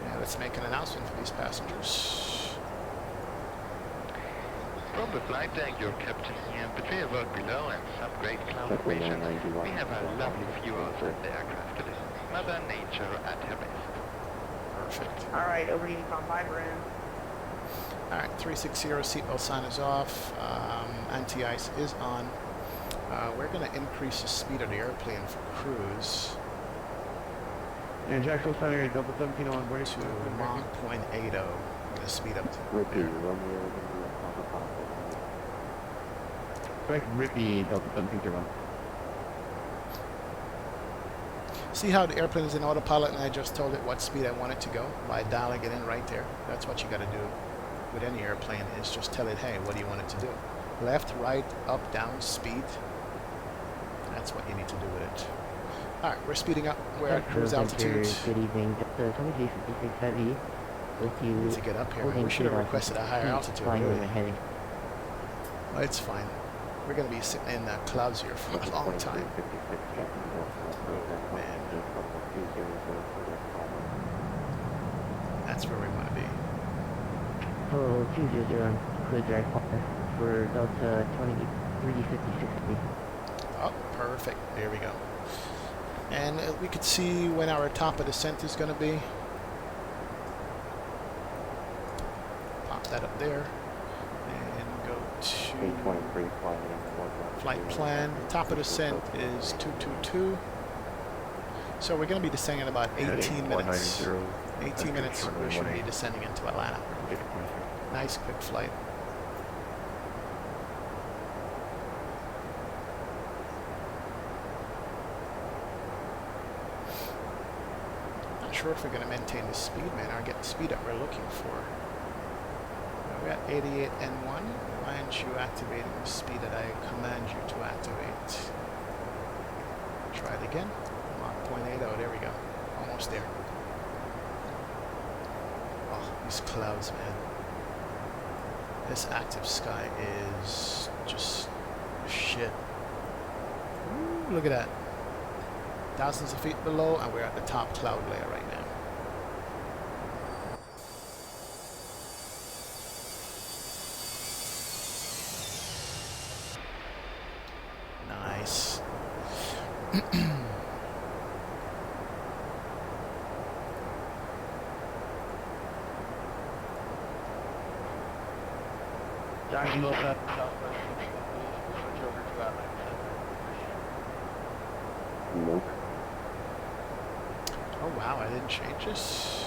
Now let's make an announcement for these passengers. From the flight deck, your captain here, between the world below and some great cloud formations, we have a lovely view outside the aircraft today. Mother Nature at her best. Perfect. Alright, over to Yukon 5 room. Alright, 360 seatbelt sign is off. Anti-ice is on. We're going to increase the speed of the airplane for cruise And Jacksonville Center, Delta 1701, where is to Mach 0.80. We're going to speed up to Ricky, there. Romeo, Papa. Correct, Rippy, Delta 1701. See how the airplane is in autopilot and I just told it what speed I want it to go by dialing it in right there? That's what you got to do with any airplane, is just tell it, hey, what do you want it to do? Left, right, up, down, speed. That's what you need to do with it. Alright, we're speeding up. We're at cruise altitude. Good evening, Delta 2356 Heavy. With you. Need to get up here. We should have requested a higher altitude. Really. Heading. Oh, it's fine. We're going to be sitting in clouds here for a long time. Oh, man. That's where we want to be. Hello, 200, clear direct for Delta 2356. Oh, perfect. There we go. And we could see when our top of descent is going to be. Pop that up there. And go to flight plan. Top of descent is 222. So we're going to be descending in about 18 minutes. 18 minutes we should be descending into Atlanta. Nice quick flight. Not sure if we're going to maintain the speed, man, or get the speed that we're looking for. We're at 88 N1. Why aren't you activating the speed that I command you to activate? Try it again. Mach 0.80. There we go. Almost there. Oh, these clouds, man. This active sky is just shit. Ooh, look at that. Thousands of feet below, and we're at the top cloud layer right now. Nice. Jacksonville Center, Southwest 612, switch over to Atlanta Center. Nope. Oh wow, I didn't change this.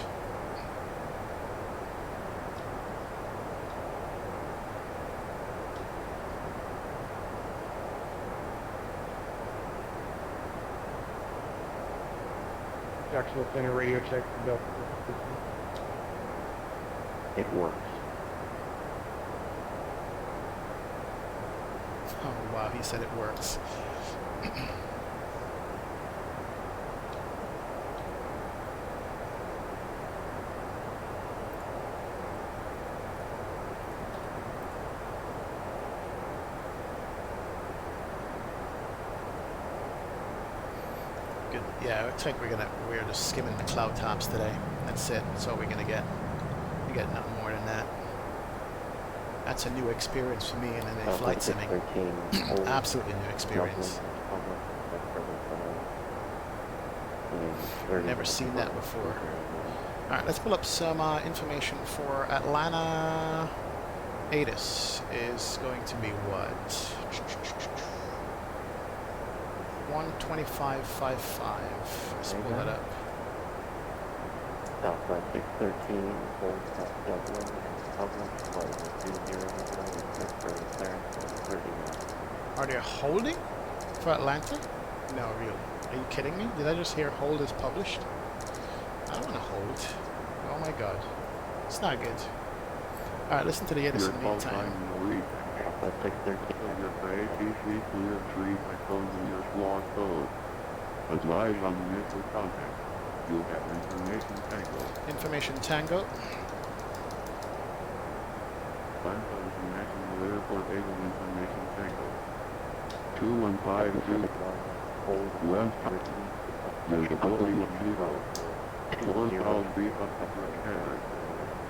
Jacksonville Center, radio check for Delta 15. It works. Oh wow, he said it works. Good. Yeah, it looks like we're just skimming the cloud tops today. That's it. That's all we're gonna get. We get nothing more than that. That's a new experience for me in any flight simming. Absolutely new experience. Never seen that before. Alright, let's pull up some information for Atlanta. ATIS is going to be what? 125.55. Let's pull that up. Southwest 613, hold at Dublin, public, flight 20 for clearance of 30 minutes. Are they holding for Atlanta? No, really. Are you kidding me? Did I just hear hold is published? I don't want to hold. Oh my god. It's not good. Alright, listen to the ATIS in the meantime. Southwest 613. ATC clear 3 by phone to your squad code. Advise on initial contact. You'll have information tango. Information Tango. Atlanta International Airport able information tango. 2152. West. Visibility of 0. 4,000 feet up the repair.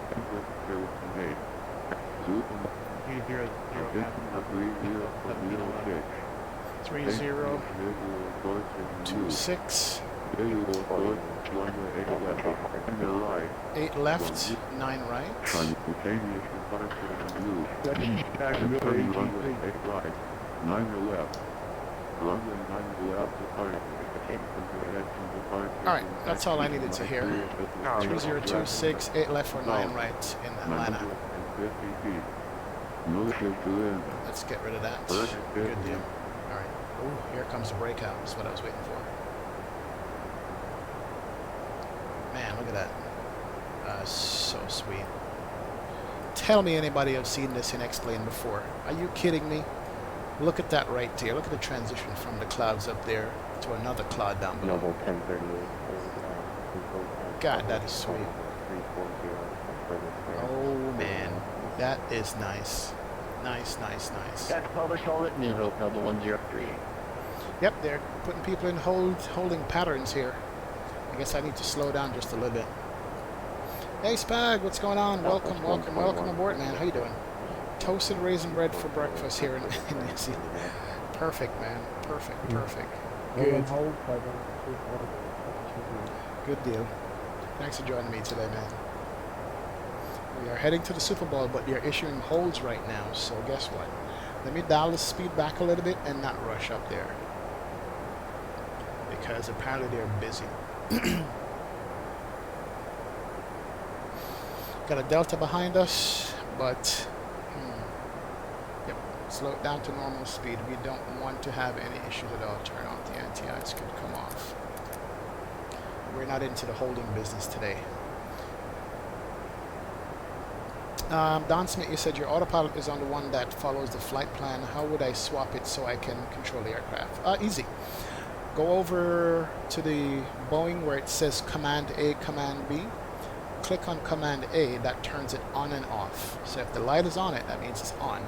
Template 08. Zoom. 300 3026. 8 left, 9 right. Simultaneous departure and view. Right. 9 left. Runway 9 left departure. Alright, that's all I needed to hear. 3026, 8 left or 9 right in Atlanta. 950 feet. Militia to end. Let's get rid of that. Good deal. Alright. Oh, here comes the breakout. That's what I was waiting for. Man, look at that. So sweet. Tell me anybody has seen this in X-Plane before. Are you kidding me? Look at that right there. Look at the transition from the clouds up there to another cloud down below. Noble 1038. God, that is sweet. Oh, man. That is nice. Nice, nice, nice. That's published all at New Hope, Noble 103. Yep, they're putting people in holding patterns here. I guess I need to slow down just a little bit. Hey Spag, what's going on? Welcome, welcome, welcome aboard, man. How you doing? Toasted raisin bread for breakfast here in New Zealand. Perfect, man. Perfect, perfect. Good. Good deal. Thanks for joining me today, man. We are heading to the Super Bowl, but they're issuing holds right now, so guess what? Let me dial the speed back a little bit and not rush up there. Because apparently they're busy. Got a Delta behind us, but yep, slow it down to normal speed. We don't want to have any issues at all. Turn off the anti-ice, could come off. We're not into the holding business today. Don Smith, you said your autopilot is on the one that follows the flight plan. How would I swap it so I can control the aircraft? Easy. Go over to the Boeing where it says Command A, Command B. Click on Command A, that turns it on and off. So if the light is on it, that means it's on.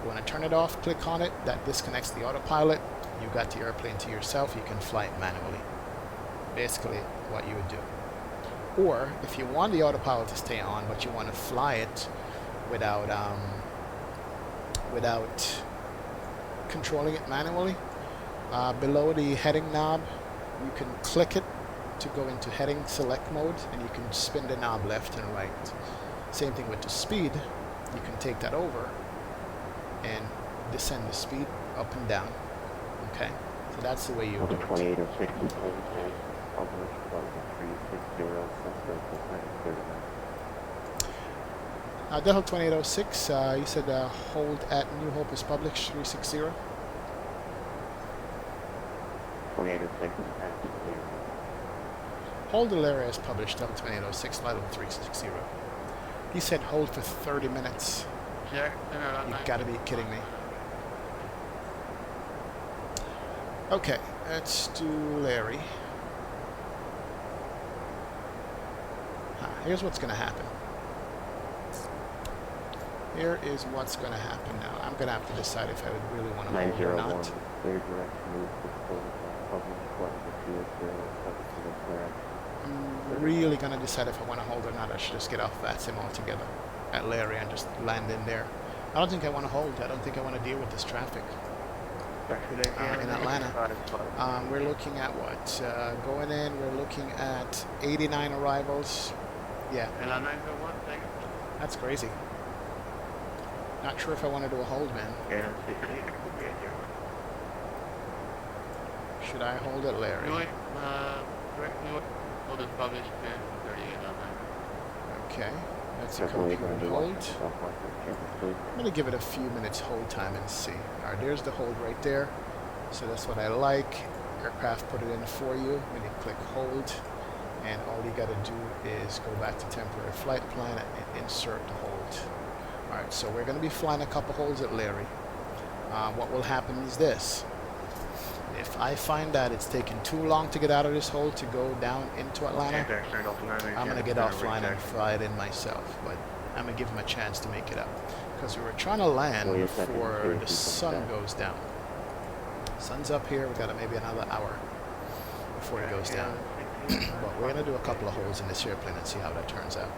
You want to turn it off, click on it, that disconnects the autopilot. You got the airplane to yourself, you can fly it manually. Basically what you would do. Or if you want the autopilot to stay on, but you want to fly it without controlling it manually, below the heading knob, you can click it to go into heading select mode, and you can spin the knob left and right. Same thing with the speed. You can take that over and descend the speed up and down. Okay, so that's the way you do it. 2806. Delta 2806, you said hold at New Hope is published 360. 2806. Hold Alaria is published Delta 2806, flight level 360. He said hold for 30 minutes. Yeah, You've got to be kidding me. Okay, let's do Larry. Here's what's going to happen. Here is what's going to happen now. I'm going to have to decide if I would really want to hold or not. 901, clear direct move to published flight I'm really going to decide if I want to hold or not. I should just get off Vatsim altogether at Larry and just land in there. I don't think I want to hold. I don't think I want to deal with this traffic in Atlanta. Um, We're looking at what? Going in, we're looking at 89 arrivals. Yeah, And on 901, thanks. that's crazy. Not sure if I want to do a hold, man. Yeah, it's pretty good. Should I hold it, Larry? Hold is published 38 online. Okay, that's a Definitely computer going to hold. watch yourself like that. I'm gonna give it a few minutes hold time and see. All right, there's the hold right there. So that's what I like. Aircraft put it in for you. When you click hold, and all you gotta do is go back to temporary flight plan and insert the hold. All right, so we're gonna be flying a couple holds at Larry. What will happen is this. If I find that it's taking too long to get out of this hold to go down into Atlanta, I'm going to get offline and fly it in myself. But I'm going to give him a chance to make it up. Because we were trying to land before the sun goes down. Sun's up here. We've got maybe another hour before it goes down. But we're going to do a couple of holds in this airplane and see how that turns out.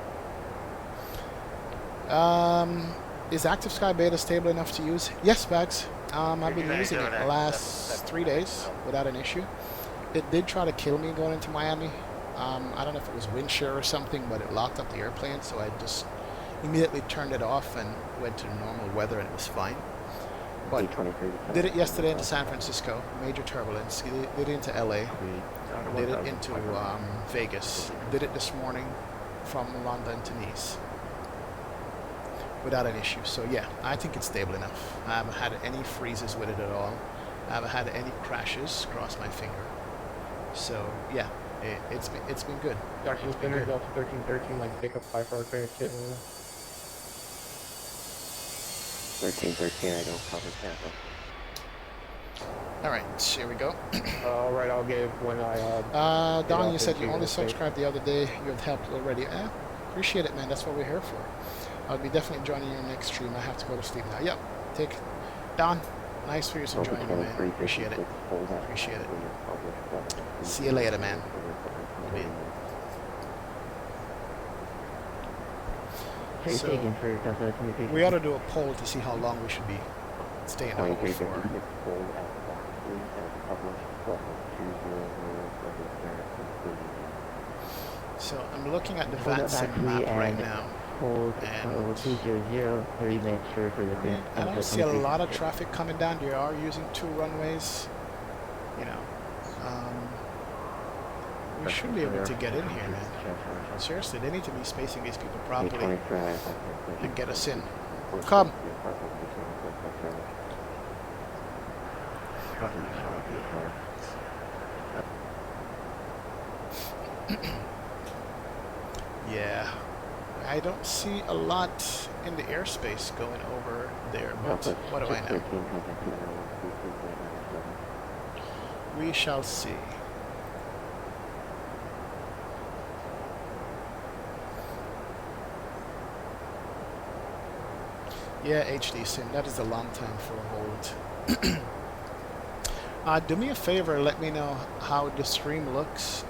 Is Active Sky Beta stable enough to use? Yes, Bags. I've been using it the last 3 days without an issue. It did try to kill me going into Miami. I don't know if it was wind shear or something, but it locked up the airplane, so I just immediately turned it off and went to normal weather, and it was fine. But did it yesterday into San Francisco, major turbulence. Did it into LA, did it into Vegas, did it this morning from London to Nice. Without an issue. So yeah, I think it's stable enough. I haven't had any freezes with it at all. I haven't had any crashes, cross my finger. So yeah, it's been good. Dr. Spinner, Delta 1313, like pick up 5 for clearance kit. 1313, I don't cover Tampa. Alright, here we go. Alright, I'll give when I Don, you said you only subscribed the other day. You have helped already. Appreciate it, man. That's what we're here for. I'll be definitely joining your next stream. I have to go to sleep now. Yep. Take Don. Nice for you to join me, man. Appreciate it. Appreciate it. See you later, man. So, we ought to do a poll to see how long we should be staying on hold for. So I'm looking at the Vatsim map right now. And 200, make sure for the I don't see a lot of traffic coming down. They are using 2 runways. You know, we should be able to get in here, man. Seriously, they need to be spacing these people properly and get us in. Come. Yeah. I don't see a lot in the airspace going over there, but what do I know? We shall see. Yeah, HD Sim, that is a long time for a hold. Do me a favor, let me know how the stream looks.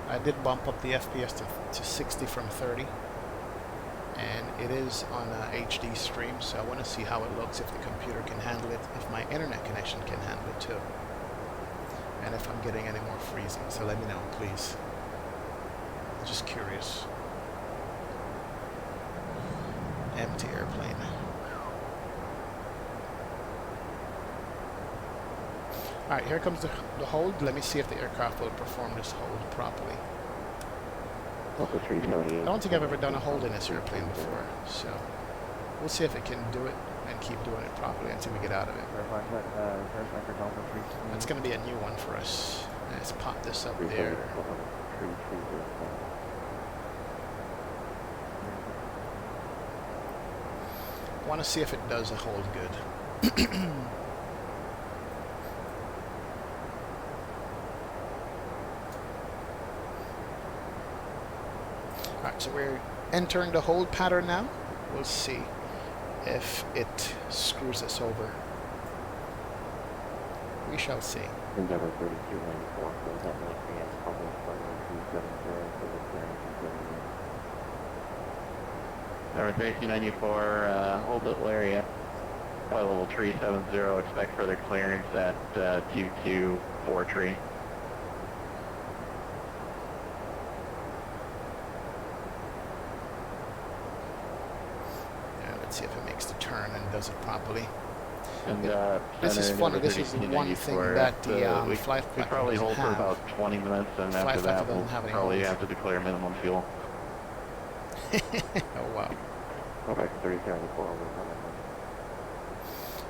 I did bump up the FPS to 60 from 30, and it is on HD stream, so I want to see how it looks, if the computer can handle it, if my internet connection can handle it too, and if I'm getting any more freezing. So let me know, please. I'm just curious. Empty airplane. Alright, here comes the hold. Let me see if the aircraft will perform this hold properly. I don't think I've ever done a hold in this airplane before, so we'll see if it can do it and keep doing it properly until we get out of it. That's going to be a new one for us. Let's pop this up there. I want to see if it does a hold good. Alright, so we're entering the hold pattern now. We'll see if it screws us over. We shall see. Endeavor 3294, so that might be as published by 270 for the clearance. Number 1394, hold at Larry at level 370, expect further clearance at 2243. Let's see if it makes the turn and does it properly. And This is Center, funny. number This is one 3294, thing that the we flight probably doesn't hold for have. about 20 minutes, and Flight after that, doesn't we'll have any probably holes. have to declare minimum fuel. Oh wow. Okay, 3074.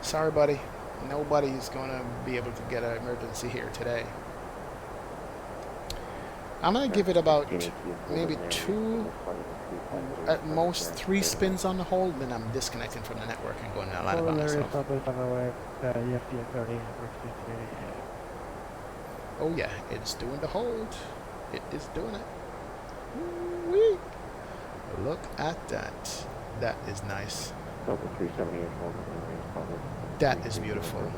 Sorry, buddy. Nobody's gonna be able to get an emergency here today. I'm gonna give it about maybe 2, at most 3 spins on the hole, then I'm disconnecting from the network and going to land by myself. EFT 30, Oh yeah, it's doing the hold. It is doing it. Woo-wee. Look at that. That is nice. That is beautiful.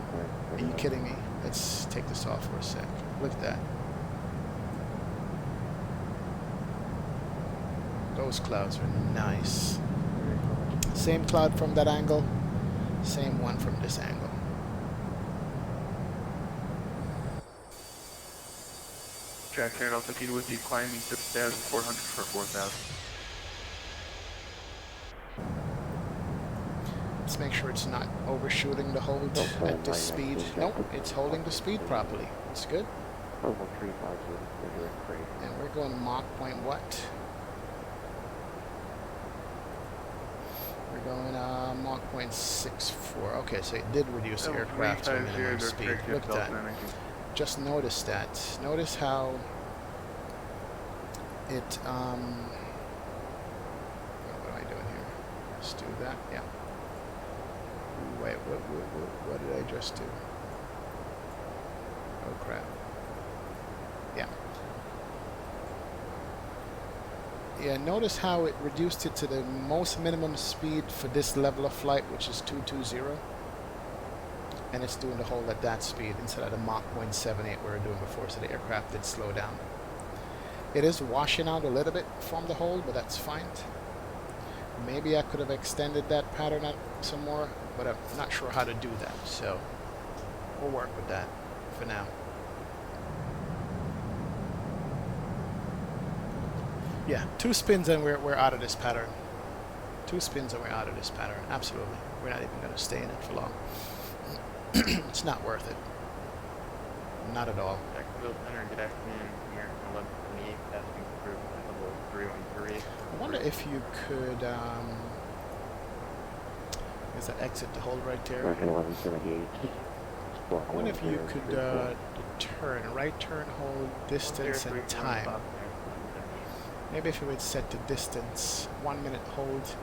Are you kidding me? Let's take this off for a sec. Look at that. Those clouds are nice. Same cloud from that angle, same one from this angle. Jack Air altitude with you climbing 6,400 for 4,000. Let's make sure it's not overshooting the hold at this speed. Nope, it's holding the speed properly. It's good. And we're going Mach point what? We're going Mach 0.64. Okay, so it did reduce the aircraft to minimum speed. Look at that. Just notice that. Notice how it what am I doing here? Let's do that. Yeah. Wait, what did I just do? Oh crap. Yeah. Yeah, notice how it reduced it to the most minimum speed for this level of flight, which is 220. And it's doing the hold at that speed instead of the Mach 0.78 we were doing before, so the aircraft did slow down. It is washing out a little bit from the hold, but that's fine. Maybe I could have extended that pattern out some more, but I'm not sure how to do that, so we'll work with that for now. Yeah, 2 spins and we're out of this pattern. 2 spins and we're out of this pattern. Absolutely. We're not even going to stay in it for long. It's not worth it. Not at all. Jacksonville Center, good afternoon. Here, 1128, passing through level 313. I wonder if you could, is that exit to hold right there? 1178. I wonder if you could turn, right turn, hold, distance, and time. Maybe if we would set the distance, 1 minute hold.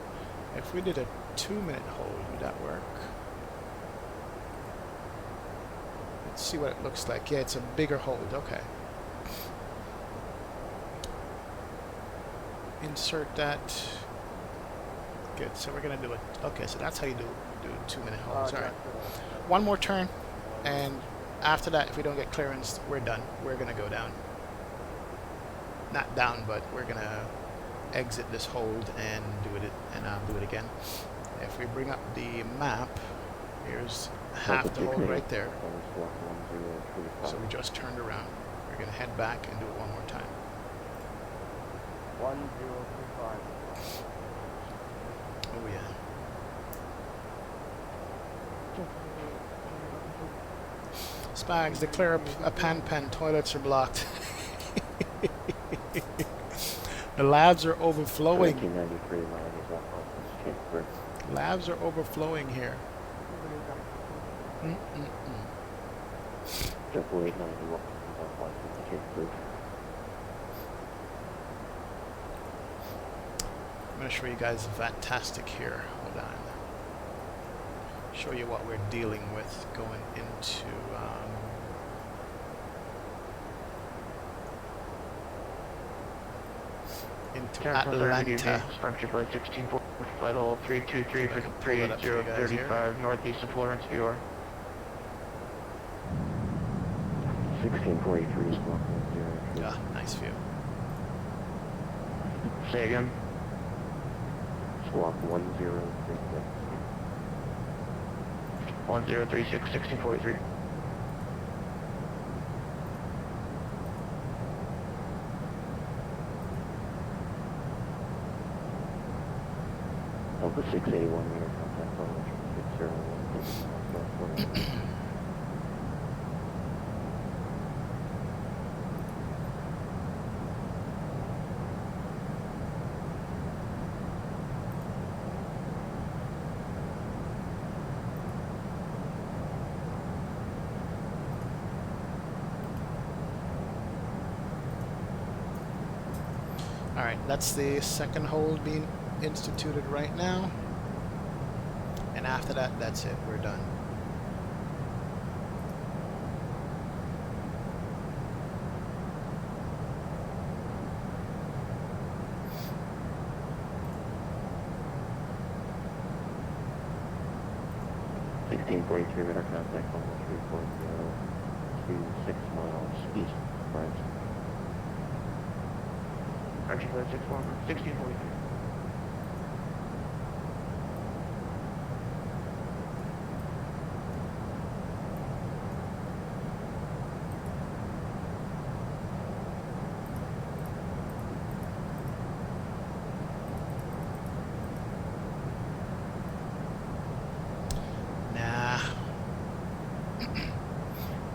If we did a 2-minute hold, would that work? Let's see what it looks like. Yeah, it's a bigger hold. Okay. Insert that. Good. So we're gonna do it. Okay, so that's how you do 2-minute holds. All right. One more turn, and after that, if we don't get clearance, we're done. We're gonna go down. Not down, but we're gonna exit this hold and do it again. If we bring up the map, here's half the hold right there. So we just turned around. We're gonna head back and do it one more time. 1035. Oh yeah. Spags, declare a pan. Toilets are blocked. The labs are overflowing. 1993 Labs are overflowing here. Triple 891. I'm going to show you guys Vattastic here. Hold on. Show you what we're dealing with going into Atlanta. Departure flight 1640, flight level 323 for 38035, northeast of Florence, New York. 1643 is block 10. Yeah, nice view. Say again. Squawk 1036. 1036, 1643. Delta 681 meter contact level 601. Alright, that's the second hold being instituted right now. And after that, that's it. We're done. Meter contact level 340 to 6 miles east of France. Archie Flight 1643.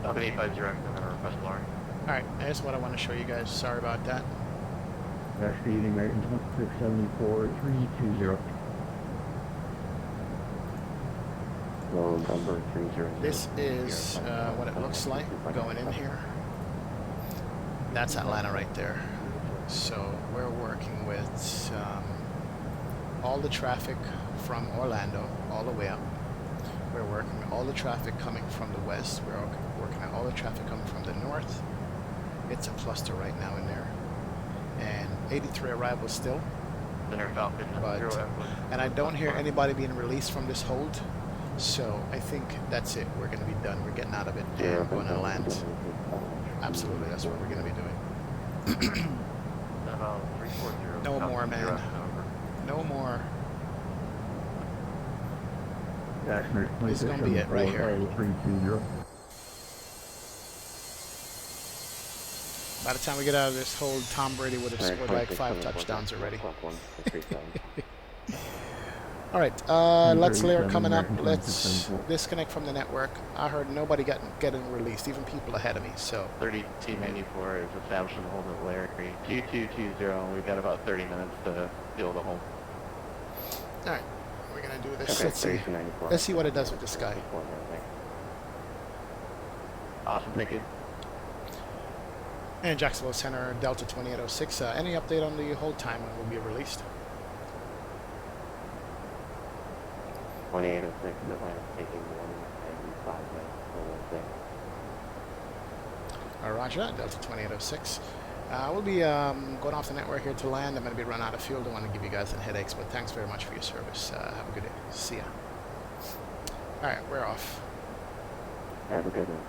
Falcon 850, I'm going to request alarm. Alright, that's what I want to show you guys. Sorry about that. Speed American 2674 320. Low number 30. This is what it looks like going in here. That's Atlanta right there. So we're working with all the traffic from Orlando all the way up. We're working with all the traffic coming from the west. We're working at all the traffic coming from the north. It's a cluster right now in there. And 83 arrivals still. Center Falcon, And I don't hear anybody being released from this hold. So I think that's it. We're going to be done. We're getting out of it and going to land. Absolutely, that's what we're going to be doing. No more, man. No more. This is going to be it right here. By the time we get out of this hold, Tom Brady would have scored like 5 touchdowns already. Alright, let's layer coming up. Let's disconnect from the network. I heard nobody getting released, even people ahead of me, so. 3294 is establishing the hold at Larry. 2220, we've got about 30 minutes to deal the hold. Alright, we're gonna do this. Okay, let's see what it does with this guy. Awesome, thank you. And Jacksonville Center, Delta 2806. Any update on the hold time when it will be released? 2806, Atlanta taking 195 minutes for Roger that, Delta 2806. We'll be going off the network here to land. I'm going to be run out of fuel. Don't want to give you guys any headaches, but thanks very much for your service. Have a good day. See ya. Alright, we're off. Have a good one.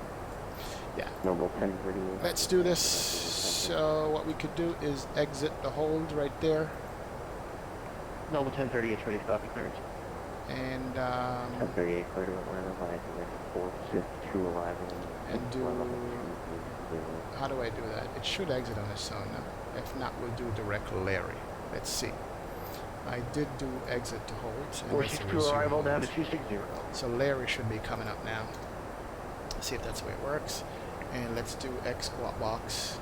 Yeah. Noble 1030. Let's do this. So what we could do is exit the hold right there. Noble 1030 is ready to stop clearance. And 1038 clear to Atlanta via 462 arrival. And do, how do I do that? It should exit on its own now. If not, we'll do direct Larry. Let's see. I did do exit to hold. 462 arrival down to 260. So Larry should be coming up now. See if that's the way it works. And let's do X squat box.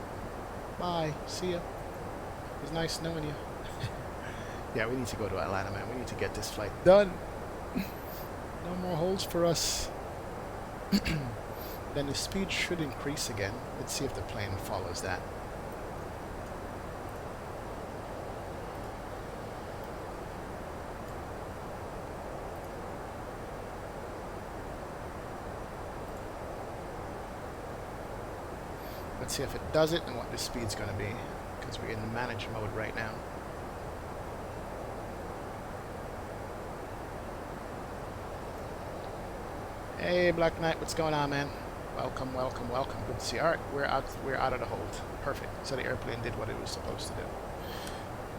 Bye. See ya. It was nice knowing you. Yeah, we need to go to Atlanta, man. We need to get this flight done. No more holds for us. Then the speed should increase again. Let's see if the plane follows that. Let's see if it does it and what the speed's going to be, because we're in the manage mode right now. Hey, Black Knight, what's going on, man? Welcome, welcome, welcome. Good to see you. All right, we're out of the hold. Perfect. So the airplane did what it was supposed to do.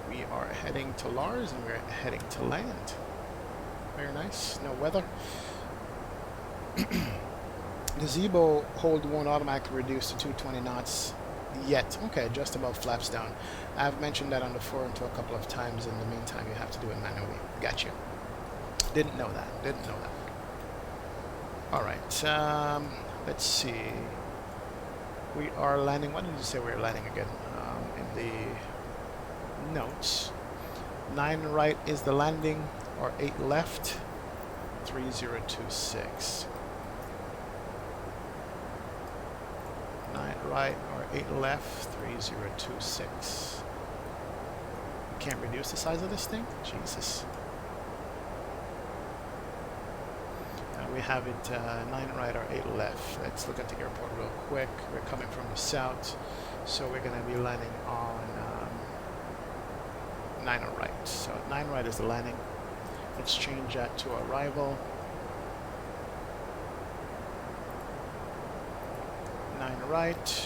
We are heading to Lars and we're heading to land. Very nice. No weather. The Zebo hold won't automatically reduce to 220 knots yet. Okay, just above flaps down. I've mentioned that on the forum to a couple of times. In the meantime, you have to do it manually. Gotcha. Didn't know that. Didn't know that. All right. Let's see. We are landing. What did you say we were landing again? In the notes. 9 right is the landing, or 8 left. 3026. 9 right or 8 left. 3026. Can't reduce the size of this thing? Jesus. We have it 9 right or 8 left. Let's look at the airport real quick. We're coming from the south, so we're going to be landing on 9 right. So 9 right is the landing. Let's change that to arrival. 9 right.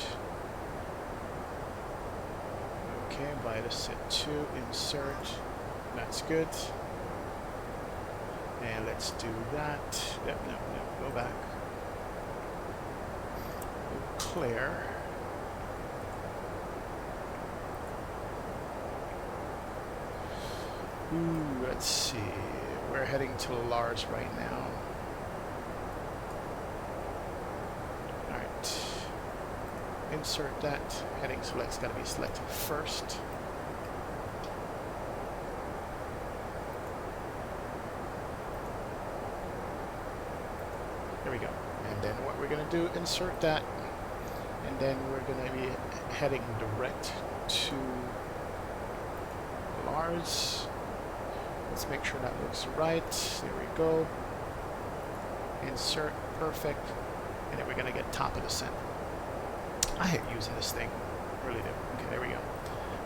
Okay, by the set 2, insert. That's good. And let's do that. Yep, no, go back. Clear. Ooh, let's see. We're heading to Lars right now. Alright. Insert that. Heading select's got to be selected first. There we go. And then what we're going to do, insert that, and then we're going to be heading direct to Lars. Let's make sure that looks right. There we go. Insert, perfect. And then we're going to get top of descent. I hate using this thing. Really do. Okay, there we go.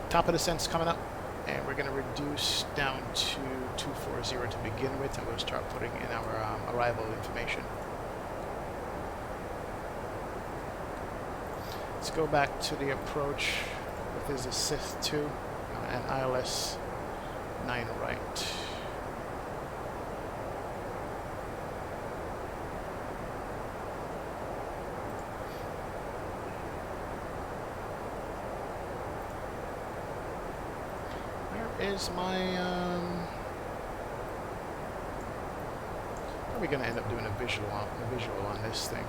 Top of descent's coming up. And we're going to reduce down to 240 to begin with. And we'll start putting in our arrival information. Let's go back to the approach. This is a Sith 2 and ILS 9 right. Where is my probably going to end up doing a visual on this thing.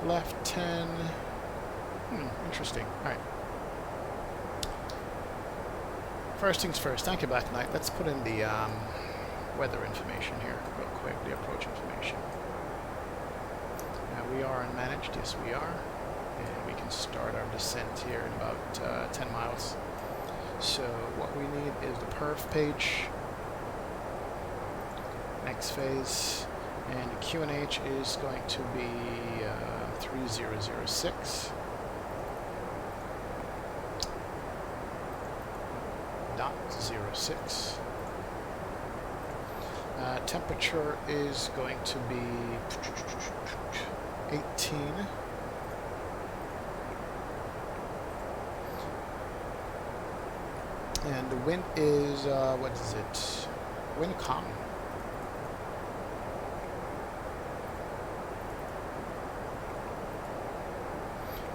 Left 10. Interesting. Alright. First things first. Thank you, Black Knight. Let's put in the weather information here real quick, the approach information. Now we are unmanaged. Yes, we are. And we can start our descent here in about 10 miles. So what we need is the perf page. Next phase. And the QNH is going to be 3006. .06. Temperature is going to be 18. And the wind is, what is it? Wind calm.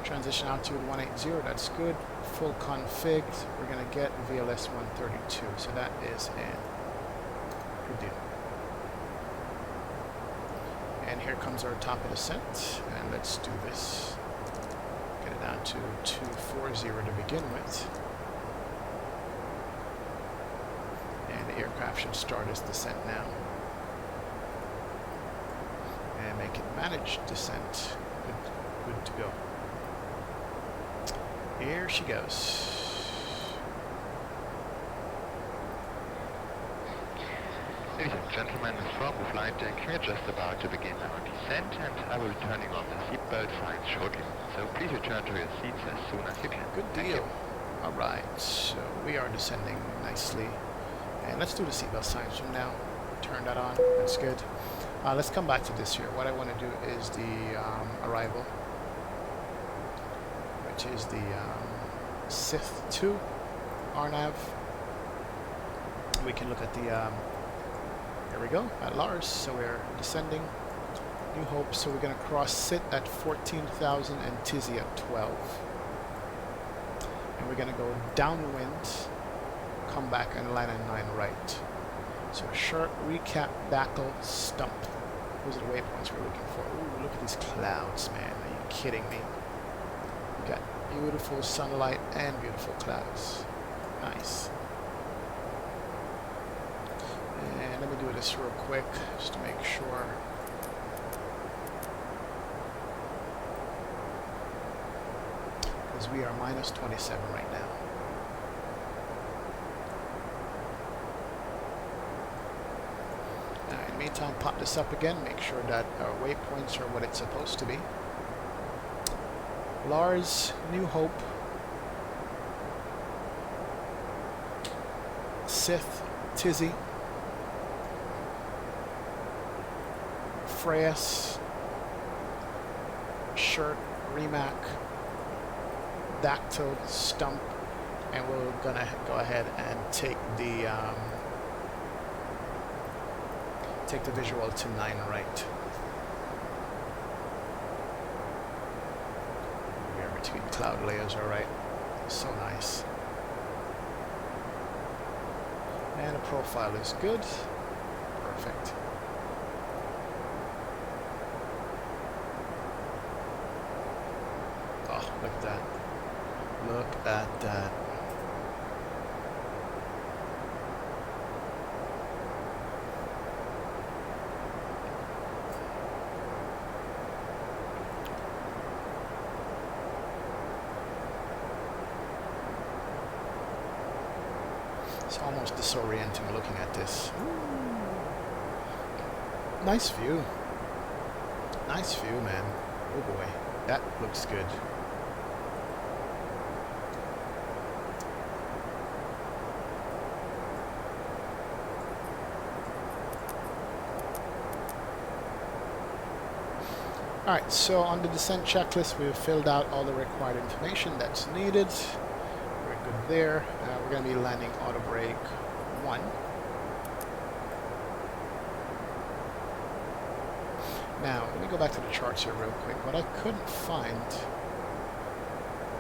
Transition altitude 180, that's good. Full config, we're going to get VLS 132, so that is in. Good deal. And here comes our top of descent, and let's do this. Get it down to 240 to begin with. And the aircraft should start its descent now. And make it managed descent. Good to go. Here she goes. Ladies and gentlemen, from the flight deck, we're just about to begin our descent, and I will be turning on the seatbelt signs shortly. So please return to your seats as soon as you can. Good deal. Alright, so we are descending nicely. And let's do the seatbelt signs from now. Turn that on. That's good. Let's come back to this here. What I want to do is the arrival, which is the Sith 2 RNAV. We can look at the, there we go, at Lars. So we're descending. New Hope, so we're going to cross sit at 14,000 and Tizzy at 12. And we're going to go downwind, come back and line on 9 right. So short recap, backle, stump. Those are the waypoints we're looking for. Ooh, look at these clouds, man. Are you kidding me? We got beautiful sunlight and beautiful clouds. Nice. And let me do this real quick, just to make sure. Because we are minus 27 right now. In the meantime, pop this up again, make sure that our waypoints are what it's supposed to be. Lars, New Hope, Sith, Tizzy, Freyas, Shirt, Remac, Dactyl, Stump, and we're gonna go ahead and take the visual to 9 right. We are between cloud layers, alright. So nice. And the profile is good. Perfect. Oh, look at that. Look at that. It's almost disorienting looking at this. Nice view. Nice view, man. Oh boy, that looks good. Alright, so on the descent checklist, we've filled out all the required information that's needed. We're good there. We're going to be landing auto brake 1. Now, let me go back to the charts here real quick. What I couldn't find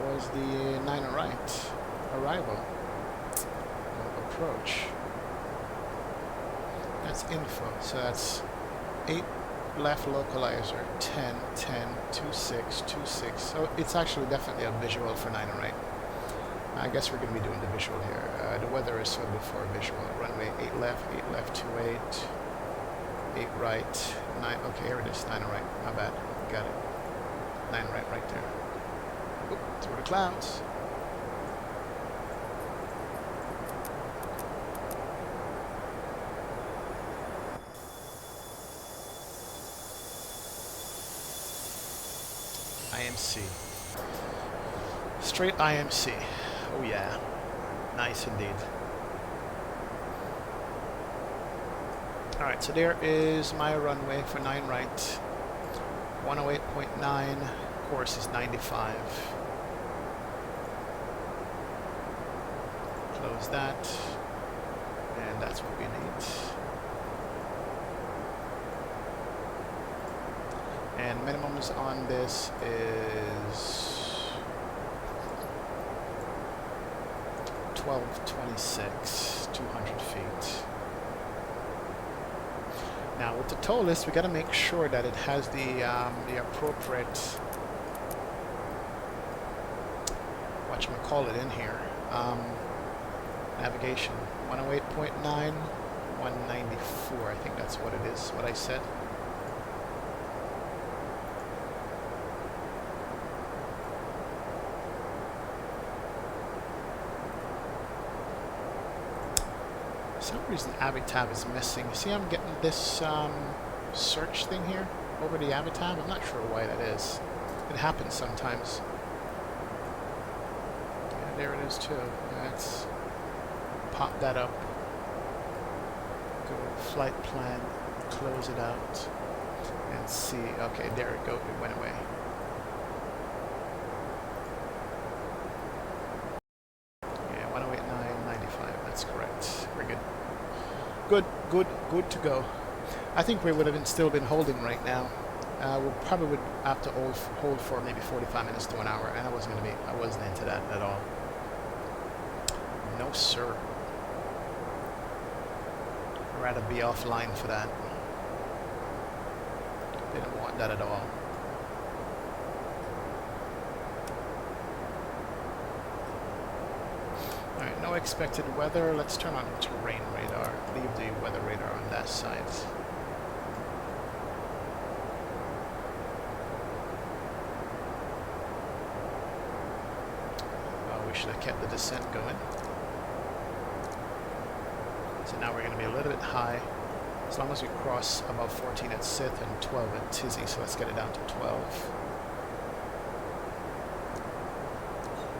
was the 9 right arrival approach. That's info, so that's 8 left localizer, 10, 10, 26, 26. So it's actually definitely a visual for 9 right. I guess we're going to be doing the visual here. The weather is suitable for a visual. Runway 8 left, 28, 8 right, 9, okay, here it is, 9 right, my bad, got it. 9 right there. Oop, through the clouds. IMC. Straight IMC. Oh yeah. Nice indeed. Alright, so there is my runway for 9 right. 108.9. Course is 95. Close that. And that's what we need. And minimums on this is 1226, 200 feet. Now with the Toliss, we got to make sure that it has the appropriate whatchamacallit in here. Navigation 108.9, 194. I think that's what it is. What I said. For some reason Avitab is missing. See, I'm getting this search thing here over the Avitab. I'm not sure why that is. It happens sometimes. Yeah, there it is too. Let's pop that up. Go flight plan, close it out, and see. Okay, there it goes. It went away. Yeah, 108.995. That's correct. We're good. Good to go. I think we would have still been holding right now. We probably would have to hold for maybe 45 minutes to an hour, and I wasn't into that at all. No sir. I'd rather be offline for that. Didn't want that at all. Alright, no expected weather. Let's turn on terrain radar. Leave the weather radar on that side. Oh, we should have kept the descent going. So now we're going to be a little bit high. As long as we cross above 14 at Sith and 12 at Tizzy, so let's get it down to 12.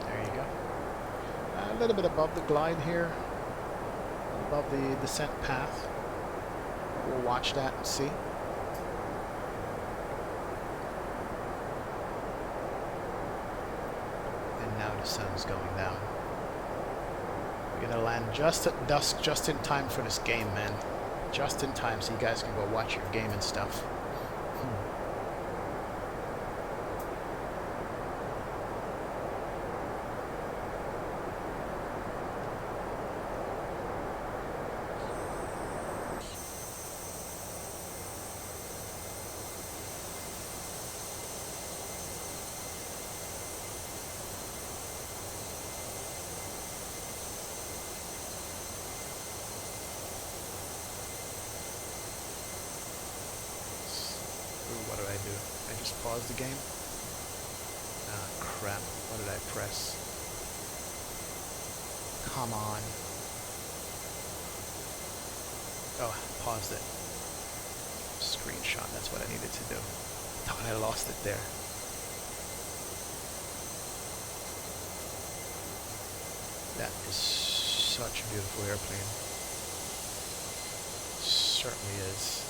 There you go. A little bit above the glide here, above the descent path. We'll watch that and see. And now the sun's going down. We're gonna land just at dusk, just in time for this game, man. Just in time so you guys can go watch your game and stuff. What did I do? I just paused the game? Ah, crap. What did I press? Come on. Oh, paused it. Screenshot, that's what I needed to do. Thought I lost it there. That is such a beautiful airplane. Certainly is.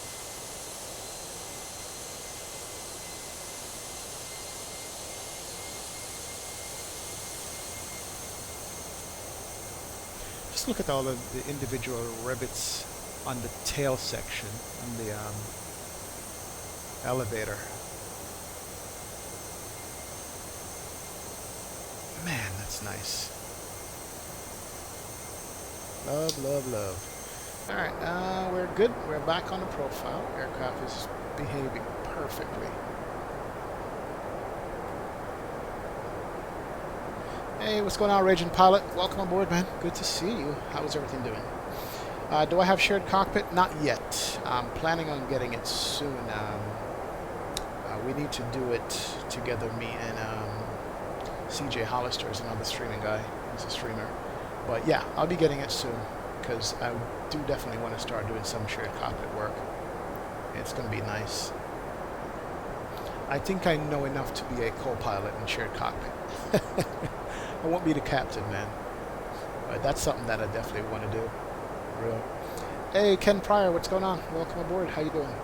Just look at all of the individual rivets on the tail section, on the elevator. Man, that's nice. Love, love, love. Alright, we're good. We're back on the profile. Aircraft is behaving perfectly. Hey, what's going on, Raging Pilot? Welcome aboard, man. Good to see you. How's everything doing? Do I have shared cockpit? Not yet. I'm planning on getting it soon. We need to do it together, me and CJ Hollister is another streaming guy. He's a streamer. But yeah, I'll be getting it soon because I do definitely want to start doing some shared cockpit work. It's going to be nice. I think I know enough to be a co-pilot in shared cockpit. I won't be the captain, man. But that's something that I definitely want to do. Real. Hey, Ken Pryor, what's going on? Welcome aboard. How you doing?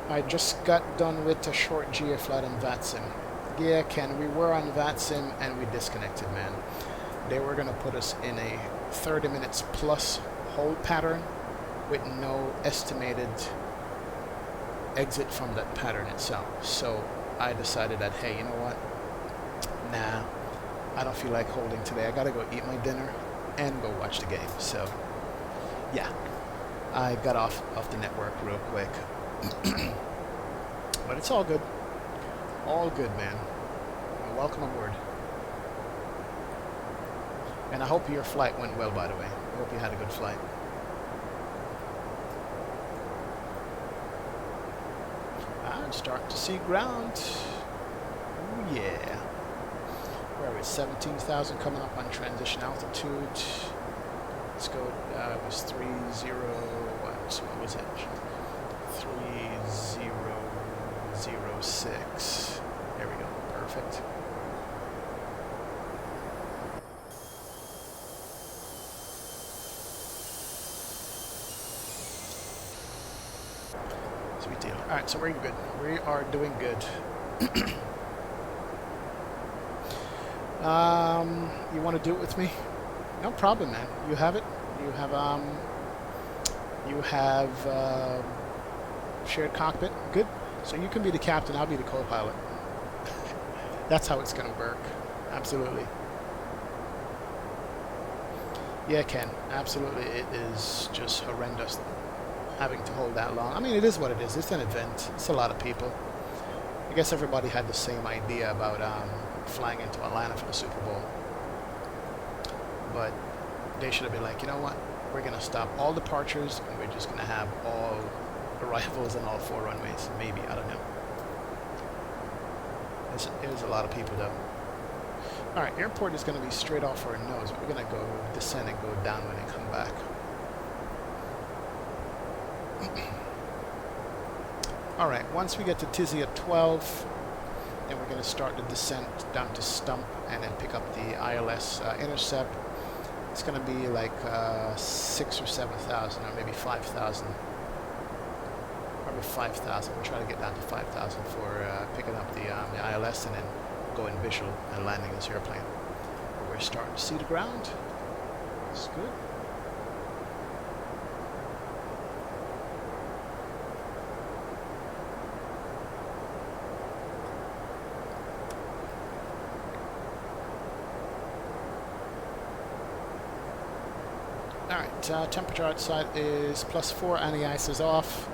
I just got done with a short GA flight on Vatsim. Yeah, Ken, we were on Vatsim and we disconnected, man. They were going to put us in a 30 minutes plus hold pattern with no estimated exit from that pattern itself. So I decided that, hey, you know what? Nah, I don't feel like holding today. I gotta go eat my dinner and go watch the game. So yeah, I got off the network real quick. But it's all good. All good, man. Well, welcome aboard. And I hope your flight went well, by the way. I hope you had a good flight. I'm starting to see ground. Ooh, yeah. Where are we? 17,000 coming up on transition altitude. Let's go. It was 30. What was it? 3006. There we go. Perfect. Sweet deal. All right, so we're good. We are doing good. You want to do it with me? No problem, man. You have it. You have shared cockpit. Good. So you can be the captain, I'll be the co-pilot. That's how it's going to work. Absolutely. Yeah, Ken, absolutely. It is just horrendous having to hold that long. I mean, it is what it is. It's an event. It's a lot of people. I guess everybody had the same idea about flying into Atlanta for the Super Bowl. But they should have been like, you know what? We're going to stop all departures and we're just going to have all arrivals on all 4 runways. Maybe, I don't know. It was a lot of people though. Alright, airport is going to be straight off our nose. We're going to go descend and go down when they come back. Alright, once we get to Tizzy at 12, then we're going to start the descent down to Stump and then pick up the ILS intercept. It's going to be like 6,000 or 7,000 or maybe 5,000. Probably 5,000. We'll try to get down to 5,000 for picking up the ILS and then going visual and landing this airplane. But we're starting to see the ground. It's good. Alright, temperature outside is +4 and the ice is off.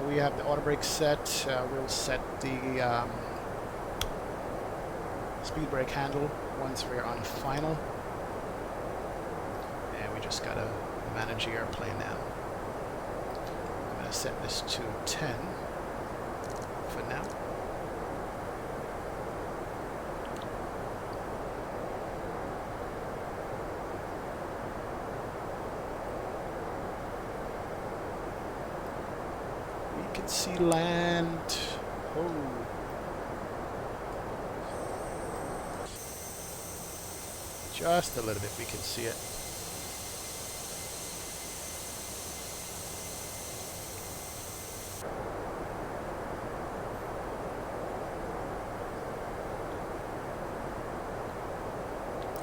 We have the auto brake set. We'll set the speed brake handle once we're on final. And we just gotta manage the airplane now. I'm gonna set this to 10 for now. We can see land. Oh. Just a little bit, we can see it.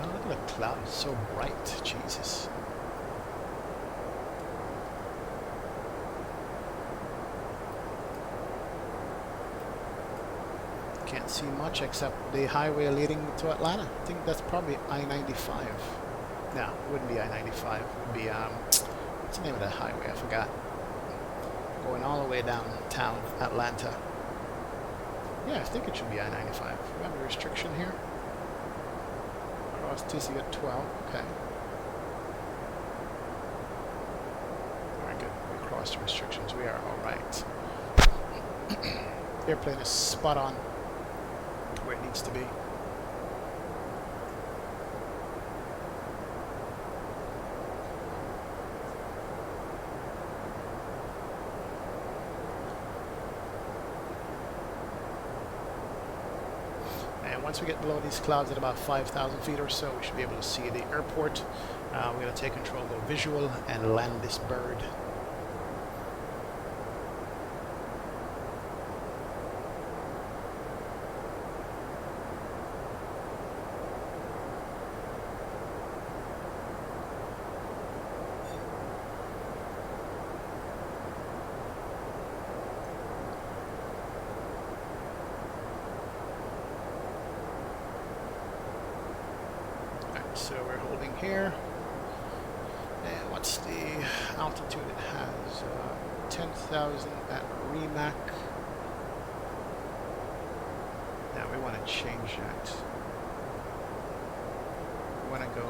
Oh, look at the cloud, it's so bright, Jesus. Can't see much except the highway leading to Atlanta. I think that's probably I-95. No, it wouldn't be I-95. It would be, what's the name of that highway? I forgot. Going all the way downtown Atlanta. Yeah, I think it should be I-95. We have a restriction here. Cross Tizzy at 12. Okay. Alright, good. We crossed the restrictions. We are alright. Airplane is spot on where it needs to be. And once we get below these clouds at about 5,000 feet or so, we should be able to see the airport. We're going to take control, go visual, and land this bird. So we're holding here, and what's the altitude it has? 10,000 at Remac. Now we want to change that. We want to go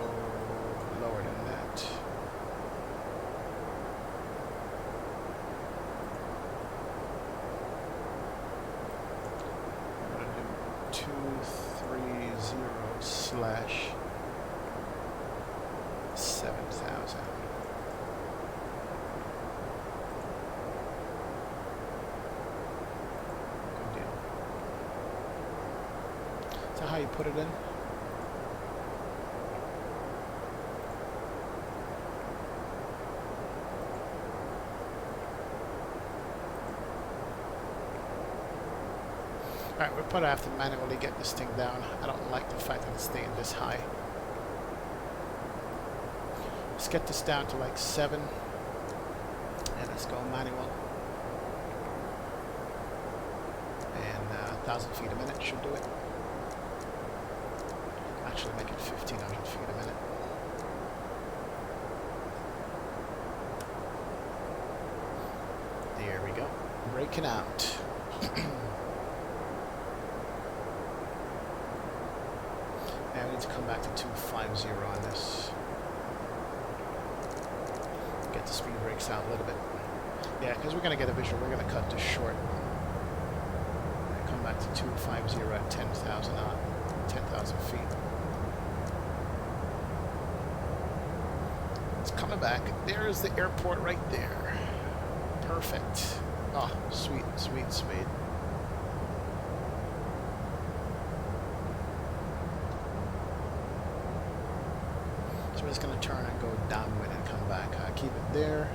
lower than that. We're going to do 230/7,000. Good deal. Is that how you put it in? Alright, we'll probably have to manually get this thing down. I don't like the fact that it's staying this high. Let's get this down to like 7, and let's go manual. And 1,000 feet a minute should do it. Actually make it 1,500 feet a minute. There we go. Breaking out. Now we need to come back to 250 on this. Get the speed brakes out a little bit. Yeah, because we're going to get a visual. We're going to cut this short. And come back to 250 at 10,000 feet. It's coming back. There is the airport right there. Perfect. Oh, sweet, sweet, sweet. So we're just going to turn and go downwind and come back. Keep it there.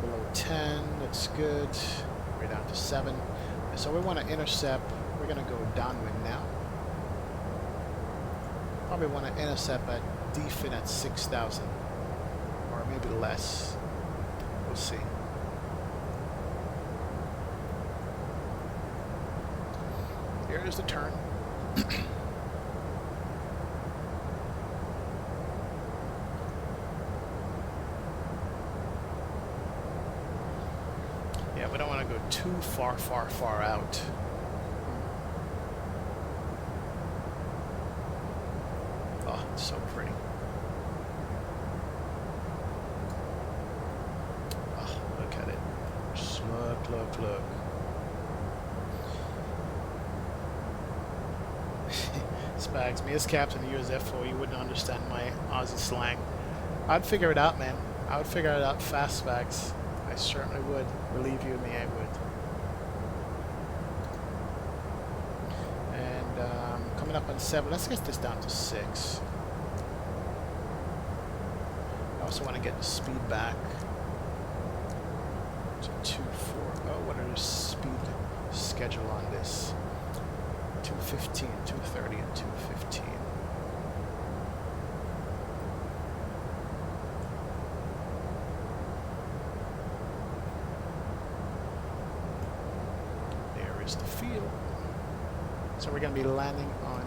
Below 10, that's good. We're down to 7. So we want to intercept. We're going to go downwind now. Probably want to intercept at defin at 6,000. Or maybe less. We'll see. Here's the turn. Yeah, we don't want to go too far out. Oh, it's so pretty. Oh, look at it. Just look. Spags, me as captain of USF4, you wouldn't understand my Aussie slang. I'd figure it out, man. I would figure it out fast, Spags. I certainly would. Believe you me, I would. And coming up on 7. Let's get this down to 6. I also want to get the speed back to 240. What are the speed schedule on this? 215, 230, and 215. There is the field. So we're going to be landing on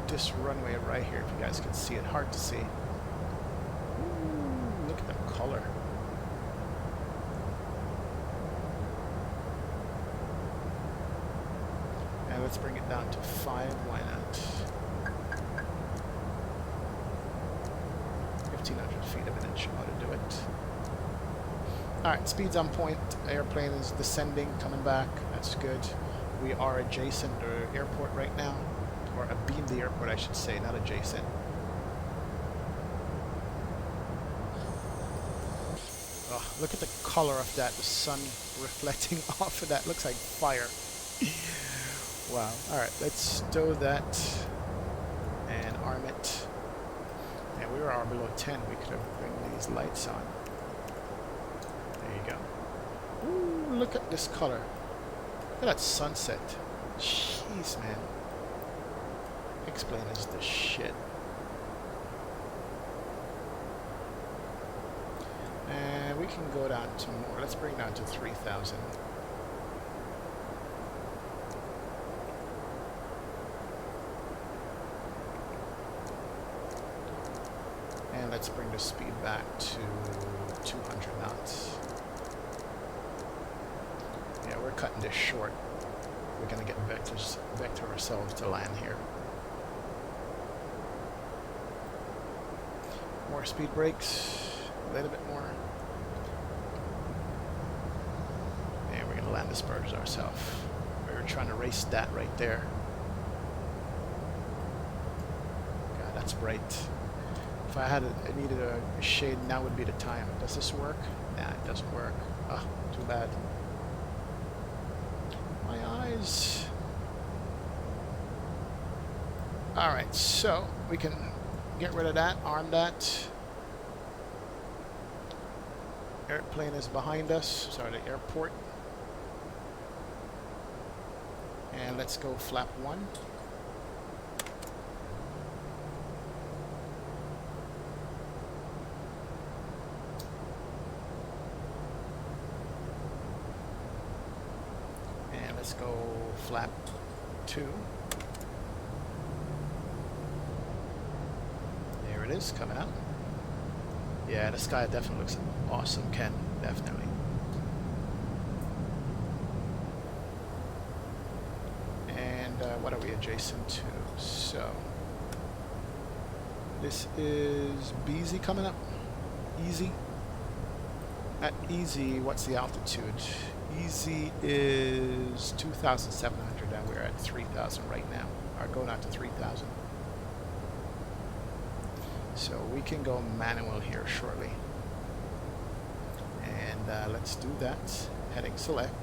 this runway right here, if you guys can see it. Hard to see. Ooh, look at the color. Let's bring it down to 5. Why not? 1,500 feet a minute should ought to do it. Alright, speed's on point. Airplane is descending, coming back. That's good. We are adjacent to the airport right now. Or abeam the airport, I should say, not adjacent. Oh, look at the color of that. The sun reflecting off of that. Looks like fire. Wow. Alright, let's stow that and arm it. And we are below 10. We could have bring these lights on. There you go. Ooh, look at this color. Look at that sunset. Jeez, man. X-Plane is the shit. And we can go down to more. Let's bring down to 3,000. And let's bring the speed back to 200 knots. Yeah, we're cutting this short. We're gonna get vector ourselves to land here. More speed brakes, a little bit more. And we're gonna land the spurs ourselves. We were trying to race that right there. God, that's bright. If I needed a shade, now would be the time. Does this work? Nah, it doesn't work. Ah, too bad. My eyes. Alright, so we can get rid of that, arm that. Airplane is behind us, sorry, the airport. And let's go flap 1. Let's go flap 2. There it is, coming out. Yeah, the sky definitely looks awesome, Ken. Definitely. And what are we adjacent to? So this is BZ coming up. Easy. At easy, what's the altitude? Easy is 2,700 and we're at 3,000 right now. Or going out to 3,000. So we can go manual here shortly. And let's do that. Heading select.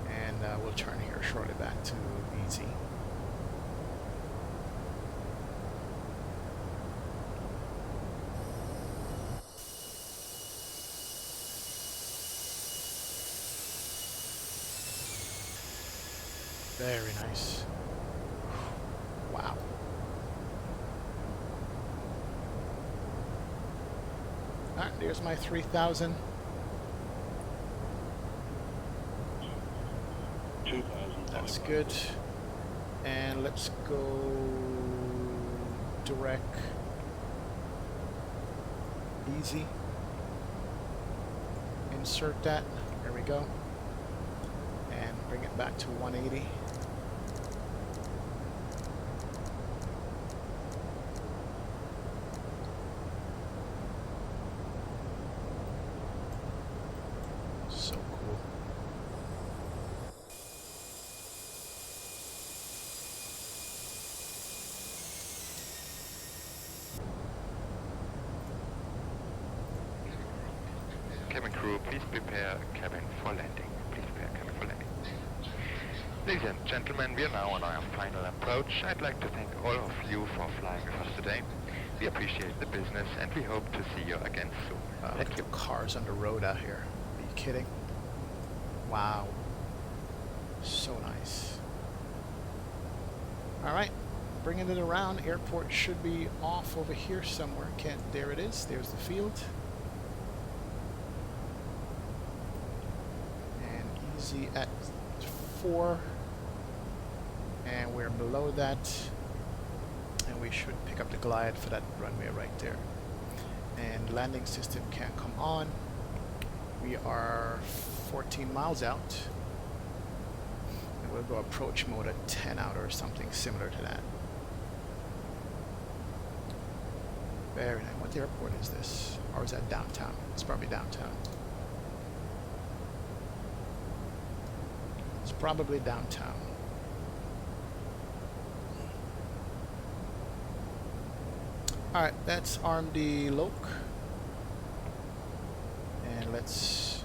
And we'll turn here shortly back to easy. Very nice. Wow. Alright, there's my 3,000. 2,000. That's good. And let's go direct. Easy. Insert that. There we go. And bring it back to 180. So cool. Cabin crew, please prepare cabin for landing. Please prepare cabin for landing. Ladies and gentlemen, we are now on our final approach. I'd like to thank all of you for flying with us today. We appreciate the business and we hope to see you again soon. Look at your cars on the road out here. Are you kidding? Wow. So nice. Alright, bringing it around. Airport should be off over here somewhere. There it is. There's the field. And easy at 4. And we're below that. And we should pick up the glide for that runway right there. And landing system can't come on. We are 14 miles out. And we'll go approach mode at 10 out or something similar to that. Very nice. What airport is this? Or is that downtown? It's probably downtown. It's probably downtown. Alright, let's arm the Loke. And let's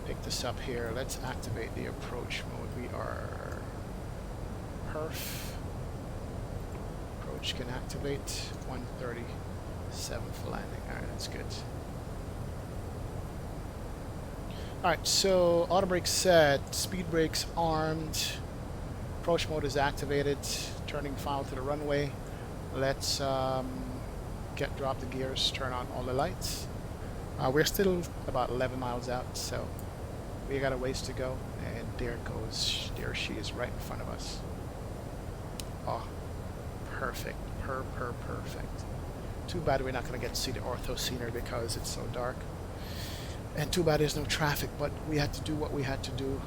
pick this up here. Let's activate the approach mode. We are perf. Approach can activate. 137 for landing. Alright, that's good. Alright, so auto brake set, speed brakes armed, approach mode is activated, turning final to the runway. Let's drop the gears, turn on all the lights. We're still about 11 miles out, so we got a ways to go. And there there she is right in front of us. Oh, perfect, perfect. Too bad we're not going to get to see the ortho scenery because it's so dark. And too bad there's no traffic, but we had to do what we had to do.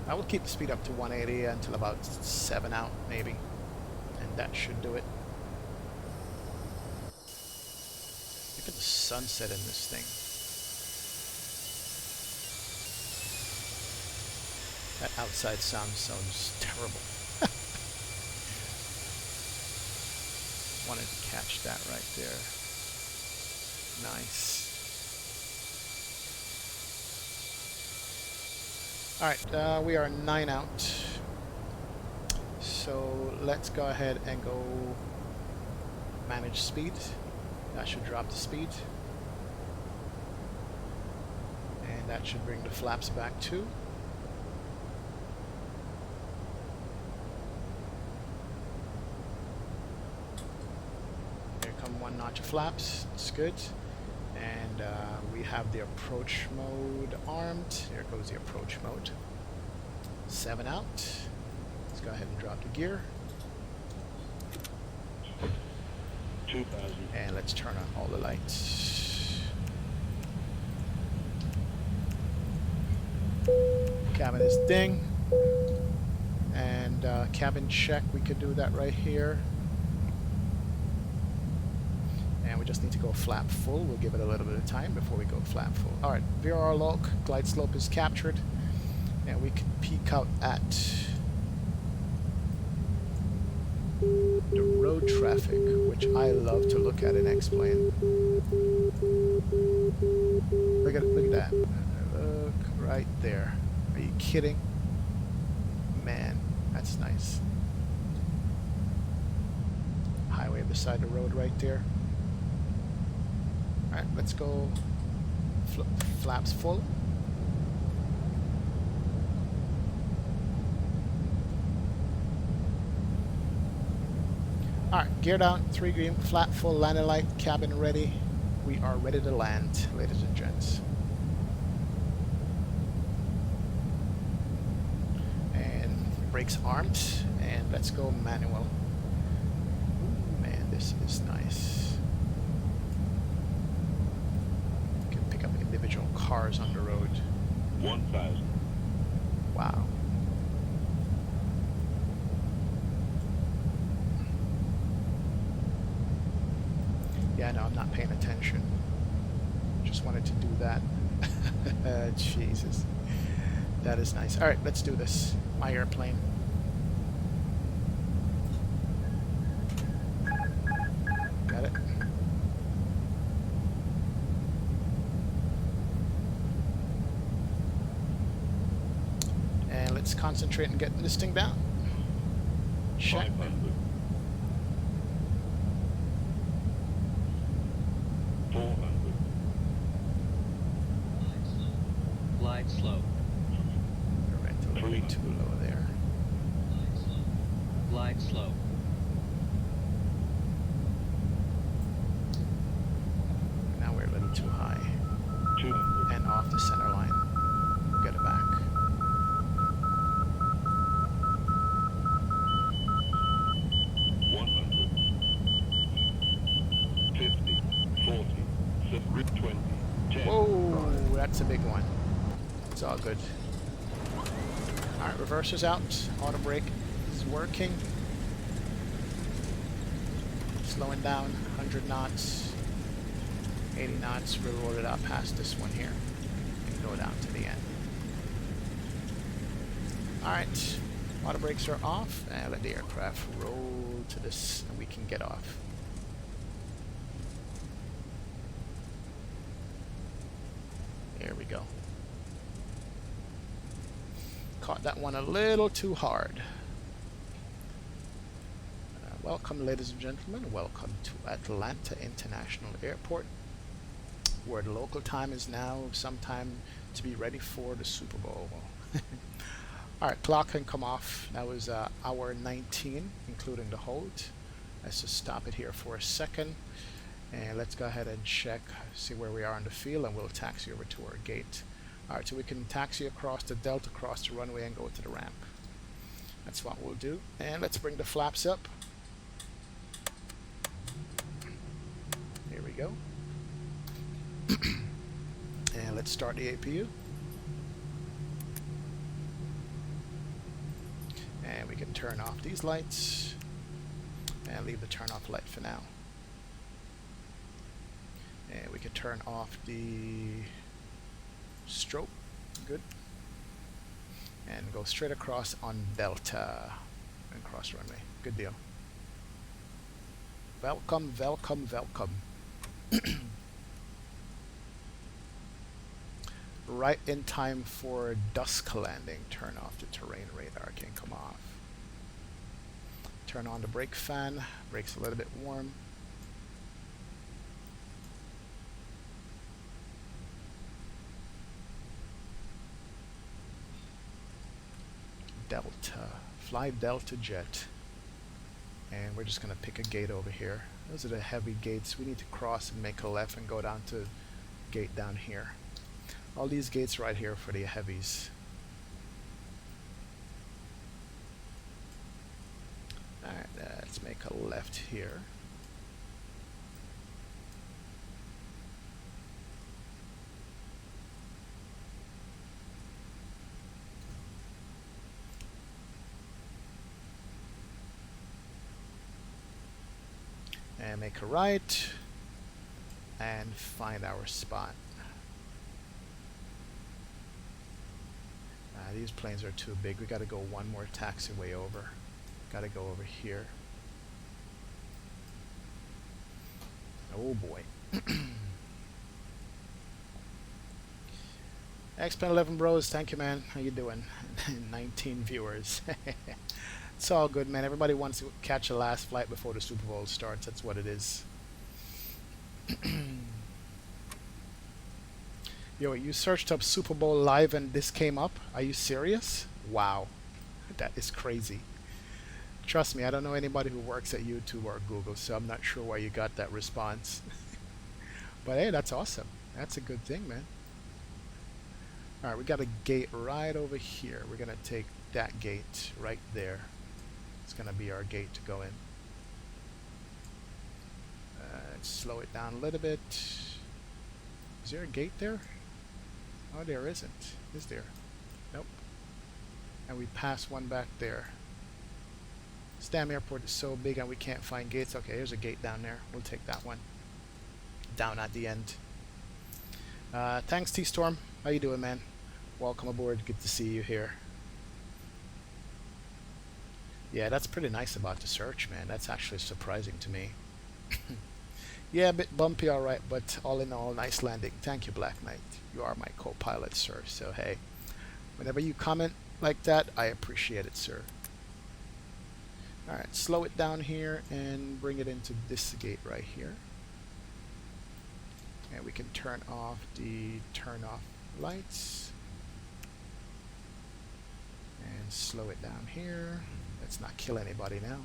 I will keep the speed up to 180 until about 7 out, maybe. And that should do it. Look at the sunset in this thing. That outside sounds terrible. Wanted to catch that right there. Nice. Alright, we are 9 out. So let's go ahead and go manage speed. That should drop the speed. And that should bring the flaps back too. Here come 1 notch bunch of flaps. It's good. And we have the approach mode armed. Here goes the approach mode. 7 out. Let's go ahead and drop the gear. 2000. And let's turn on all the lights. Cabin is ding. And cabin check, we could do that right here. And we just need to go flap full. We'll give it a little bit of time before we go flap full. Alright, VRR log, glide slope is captured. And we can peek out at the road traffic, which I love to look at in X-Plane. Look at that. Look right there. Are you kidding? Man, that's nice. Highway beside the road right there. Alright, let's go flaps full. Alright, gear down, 3 green, flat full, landing light, cabin ready. We are ready to land, ladies and gents. And brakes armed, and let's go manual. Ooh, man, this is nice. You can pick up individual cars on the road. 1000. Wow. Yeah, no, I'm not paying attention. Just wanted to do that. Jesus. That is nice. Alright, let's do this. My airplane. Got it. And let's concentrate on getting this thing down. Check. 500. 400. Glide slow. Right, a little bit too low there. Glide slow. Now we're a little too high. 200. And off the center line. We'll get it back. 100. 50. 40. 20. 10. Whoa, that's a big one. It's all good. Alright, reverser's out. Auto brake is working. Slowing down, 100 knots. 80 knots, we'll roll it out past this one here. And go down to the end. Alright, auto brakes are off. And let the aircraft roll to this and we can get off. There we go. Caught that one a little too hard. Welcome, ladies and gentlemen. Welcome to Atlanta International Airport, where the local time is now sometime to be ready for the Super Bowl. Alright, clock can come off. That was hour 19, including the hold. Let's just stop it here for a second. And let's go ahead and check, see where we are on the field, and we'll taxi over to our gate. Alright, so we can taxi across the delta, across the runway, and go to the ramp. That's what we'll do. And let's bring the flaps up. Here we go. And let's start the APU. And we can turn off these lights and leave the turn off light for now. And we can turn off the strobe. Good. And go straight across on delta and cross runway. Good deal. Welcome, welcome, welcome. Right in time for dusk landing. Turn off the terrain radar, can come off. Turn on the brake fan, brakes a little bit warm. Delta, fly Delta jet. And we're just gonna pick a gate over here. Those are the heavy gates. We need to cross and make a left and go down to gate down here. All these gates right here for the heavies. Alright, let's make a left here. And make a right and find our spot. These planes are too big. We got to go one more taxiway over. Got to go over here. Oh boy. X-Pen 11 Bros, thank you, man. How you doing? 19 viewers. It's all good, man. Everybody wants to catch the last flight before the Super Bowl starts. That's what it is. Yo, you searched up Super Bowl live and this came up? Are you serious? Wow. That is crazy. Trust me, I don't know anybody who works at YouTube or Google, so I'm not sure why you got that response. But hey, that's awesome. That's a good thing, man. Alright, we got a gate right over here. We're going to take that gate right there. It's going to be our gate to go in. Let's slow it down a little bit. Is there a gate there? Oh, there isn't. Is there? Nope. And we pass one back there. This damn airport is so big and we can't find gates. Okay, here's a gate down there. We'll take that one. Down at the end. Thanks, T-Storm. How you doing, man? Welcome aboard. Good to see you here. Yeah, that's pretty nice about the search, man. That's actually surprising to me. Yeah, a bit bumpy, alright, but all in all, nice landing. Thank you, Black Knight. You are my co-pilot, sir. So, hey, whenever you comment like that, I appreciate it, sir. Alright, slow it down here and bring it into this gate right here. And we can turn off the turn-off lights. And slow it down here. Let's not kill anybody now.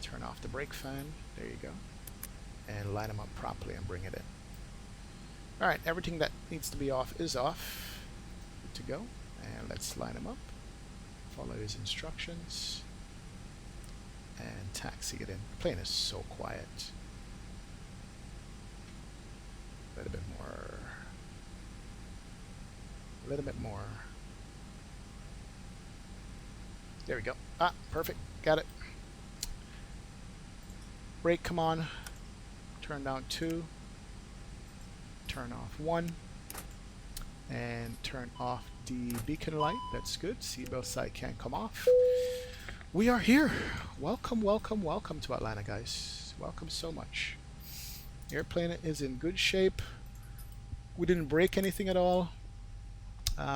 Turn off the brake fan. There you go. And line them up properly and bring it in. Alright, everything that needs to be off is off. Good to go. And let's line them up. Follow his instructions. And taxi it in. The plane is so quiet. A little bit more. A little bit more. There we go. Ah, perfect. Got it. Brake, come on. Turn down 2. Turn off 1. And turn off the beacon light. That's good. Seatbelt sight can't come off. We are here. Welcome, welcome, welcome to Atlanta, guys. Welcome so much. Airplane is in good shape. We didn't break anything at all.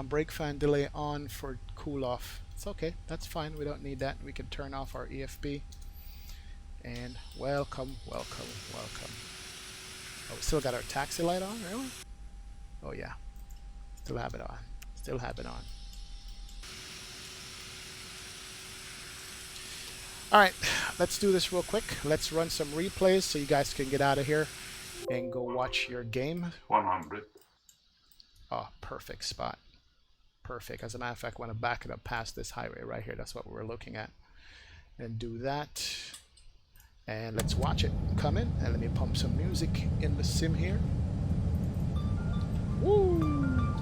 Brake fan delay on for cool off. It's okay. That's fine. We don't need that. We can turn off our EFB. And welcome, welcome, welcome. Oh, we still got our taxi light on, really? Oh yeah. Still have it on. Still have it on. Alright, let's do this real quick. Let's run some replays so you guys can get out of here and go watch your game. 100. Oh, perfect spot. Perfect. As a matter of fact, I want to back it up past this highway right here. That's what we're looking at. And do that. And let's watch it come in. And let me pump some music in the sim here. Woo!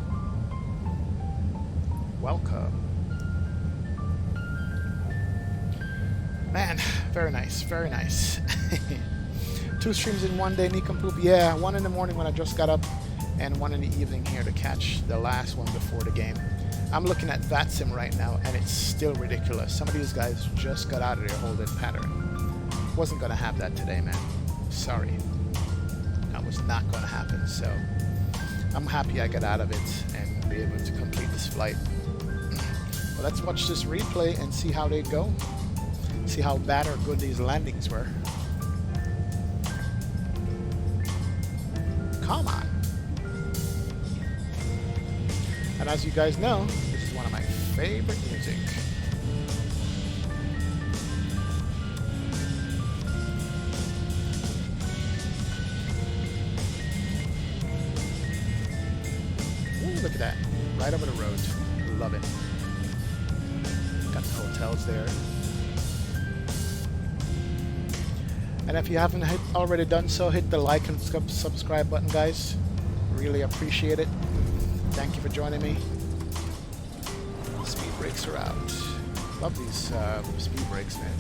Welcome. Man, very nice, very nice. 2 streams in one day, Nikum Poop. Yeah, 1 in the morning when I just got up, and 1 in the evening here to catch the last one before the game. I'm looking at Vatsim right now, and it's still ridiculous. Some of these guys just got out of their holding pattern. Wasn't going to have that today, man. Sorry. That was not going to happen, so I'm happy I got out of it and be able to complete this flight. Well, let's watch this replay and see how they go. See how bad or good these landings were. Come on. And as you guys know, this is one of my favorite music. look at that. Right over the road. Love it. Got the hotels there. And if you haven't already done so, hit the like and subscribe button, guys. Really appreciate it. Thank you for joining me. Speed brakes are out. Love these speed brakes, man.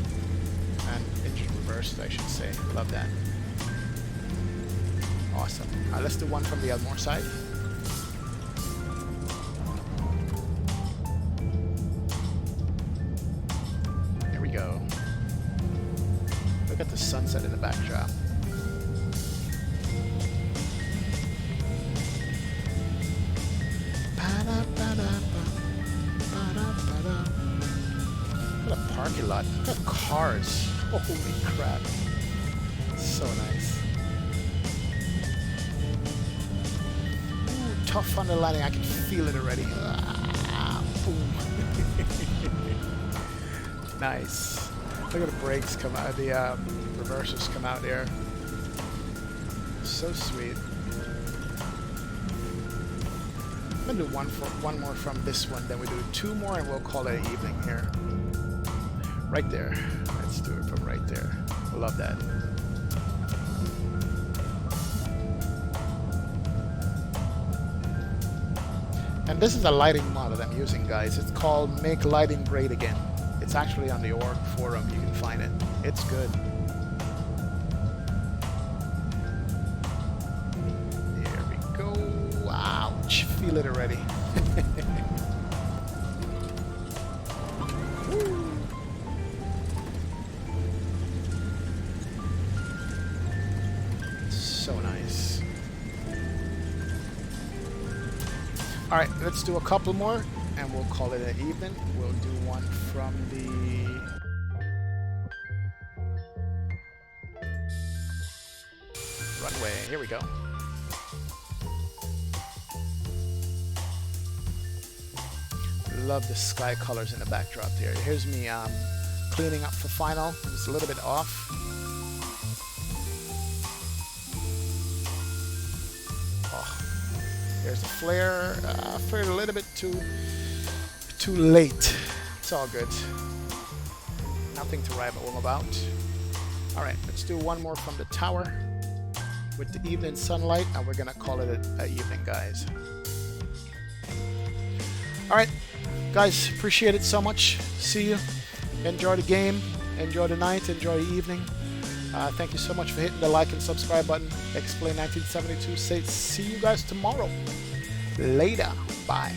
And engine reversed, I should say. Love that. Awesome. Let's do one from the Elmore side. Here we go. Look at the sunset in the backdrop. What a parking lot. Look at cars. Holy crap. So nice. Ooh, tough on the landing. I can feel it already. Ah, boom. Nice. Look at the brakes come out. The reversers come out there. So sweet. I'm gonna do one more from this one, then we do 2 more and we'll call it an evening here. Right there. Let's do it from right there. I love that. And this is a lighting mod that I'm using, guys. It's called Make Lighting Great Again. It's actually on the org forum. You can find it. It's good. There we go. Ouch. Feel it already. So nice. Alright, let's do a couple more and we'll call it an evening. We'll do one from the runway. Here we go. Love the sky colors in the backdrop there. Here's me cleaning up for final. It's a little bit off. Oh, there's the flare. Flared a little bit too late. It's all good. Nothing to write home about. All right, let's do one more from the tower with the evening sunlight, and we're gonna call it an evening, guys. All right. Guys, appreciate it so much. See you. Enjoy the game. Enjoy the night. Enjoy the evening. Thank you so much for hitting the like and subscribe button. Explain 1972. Say see you guys tomorrow. Later. Bye.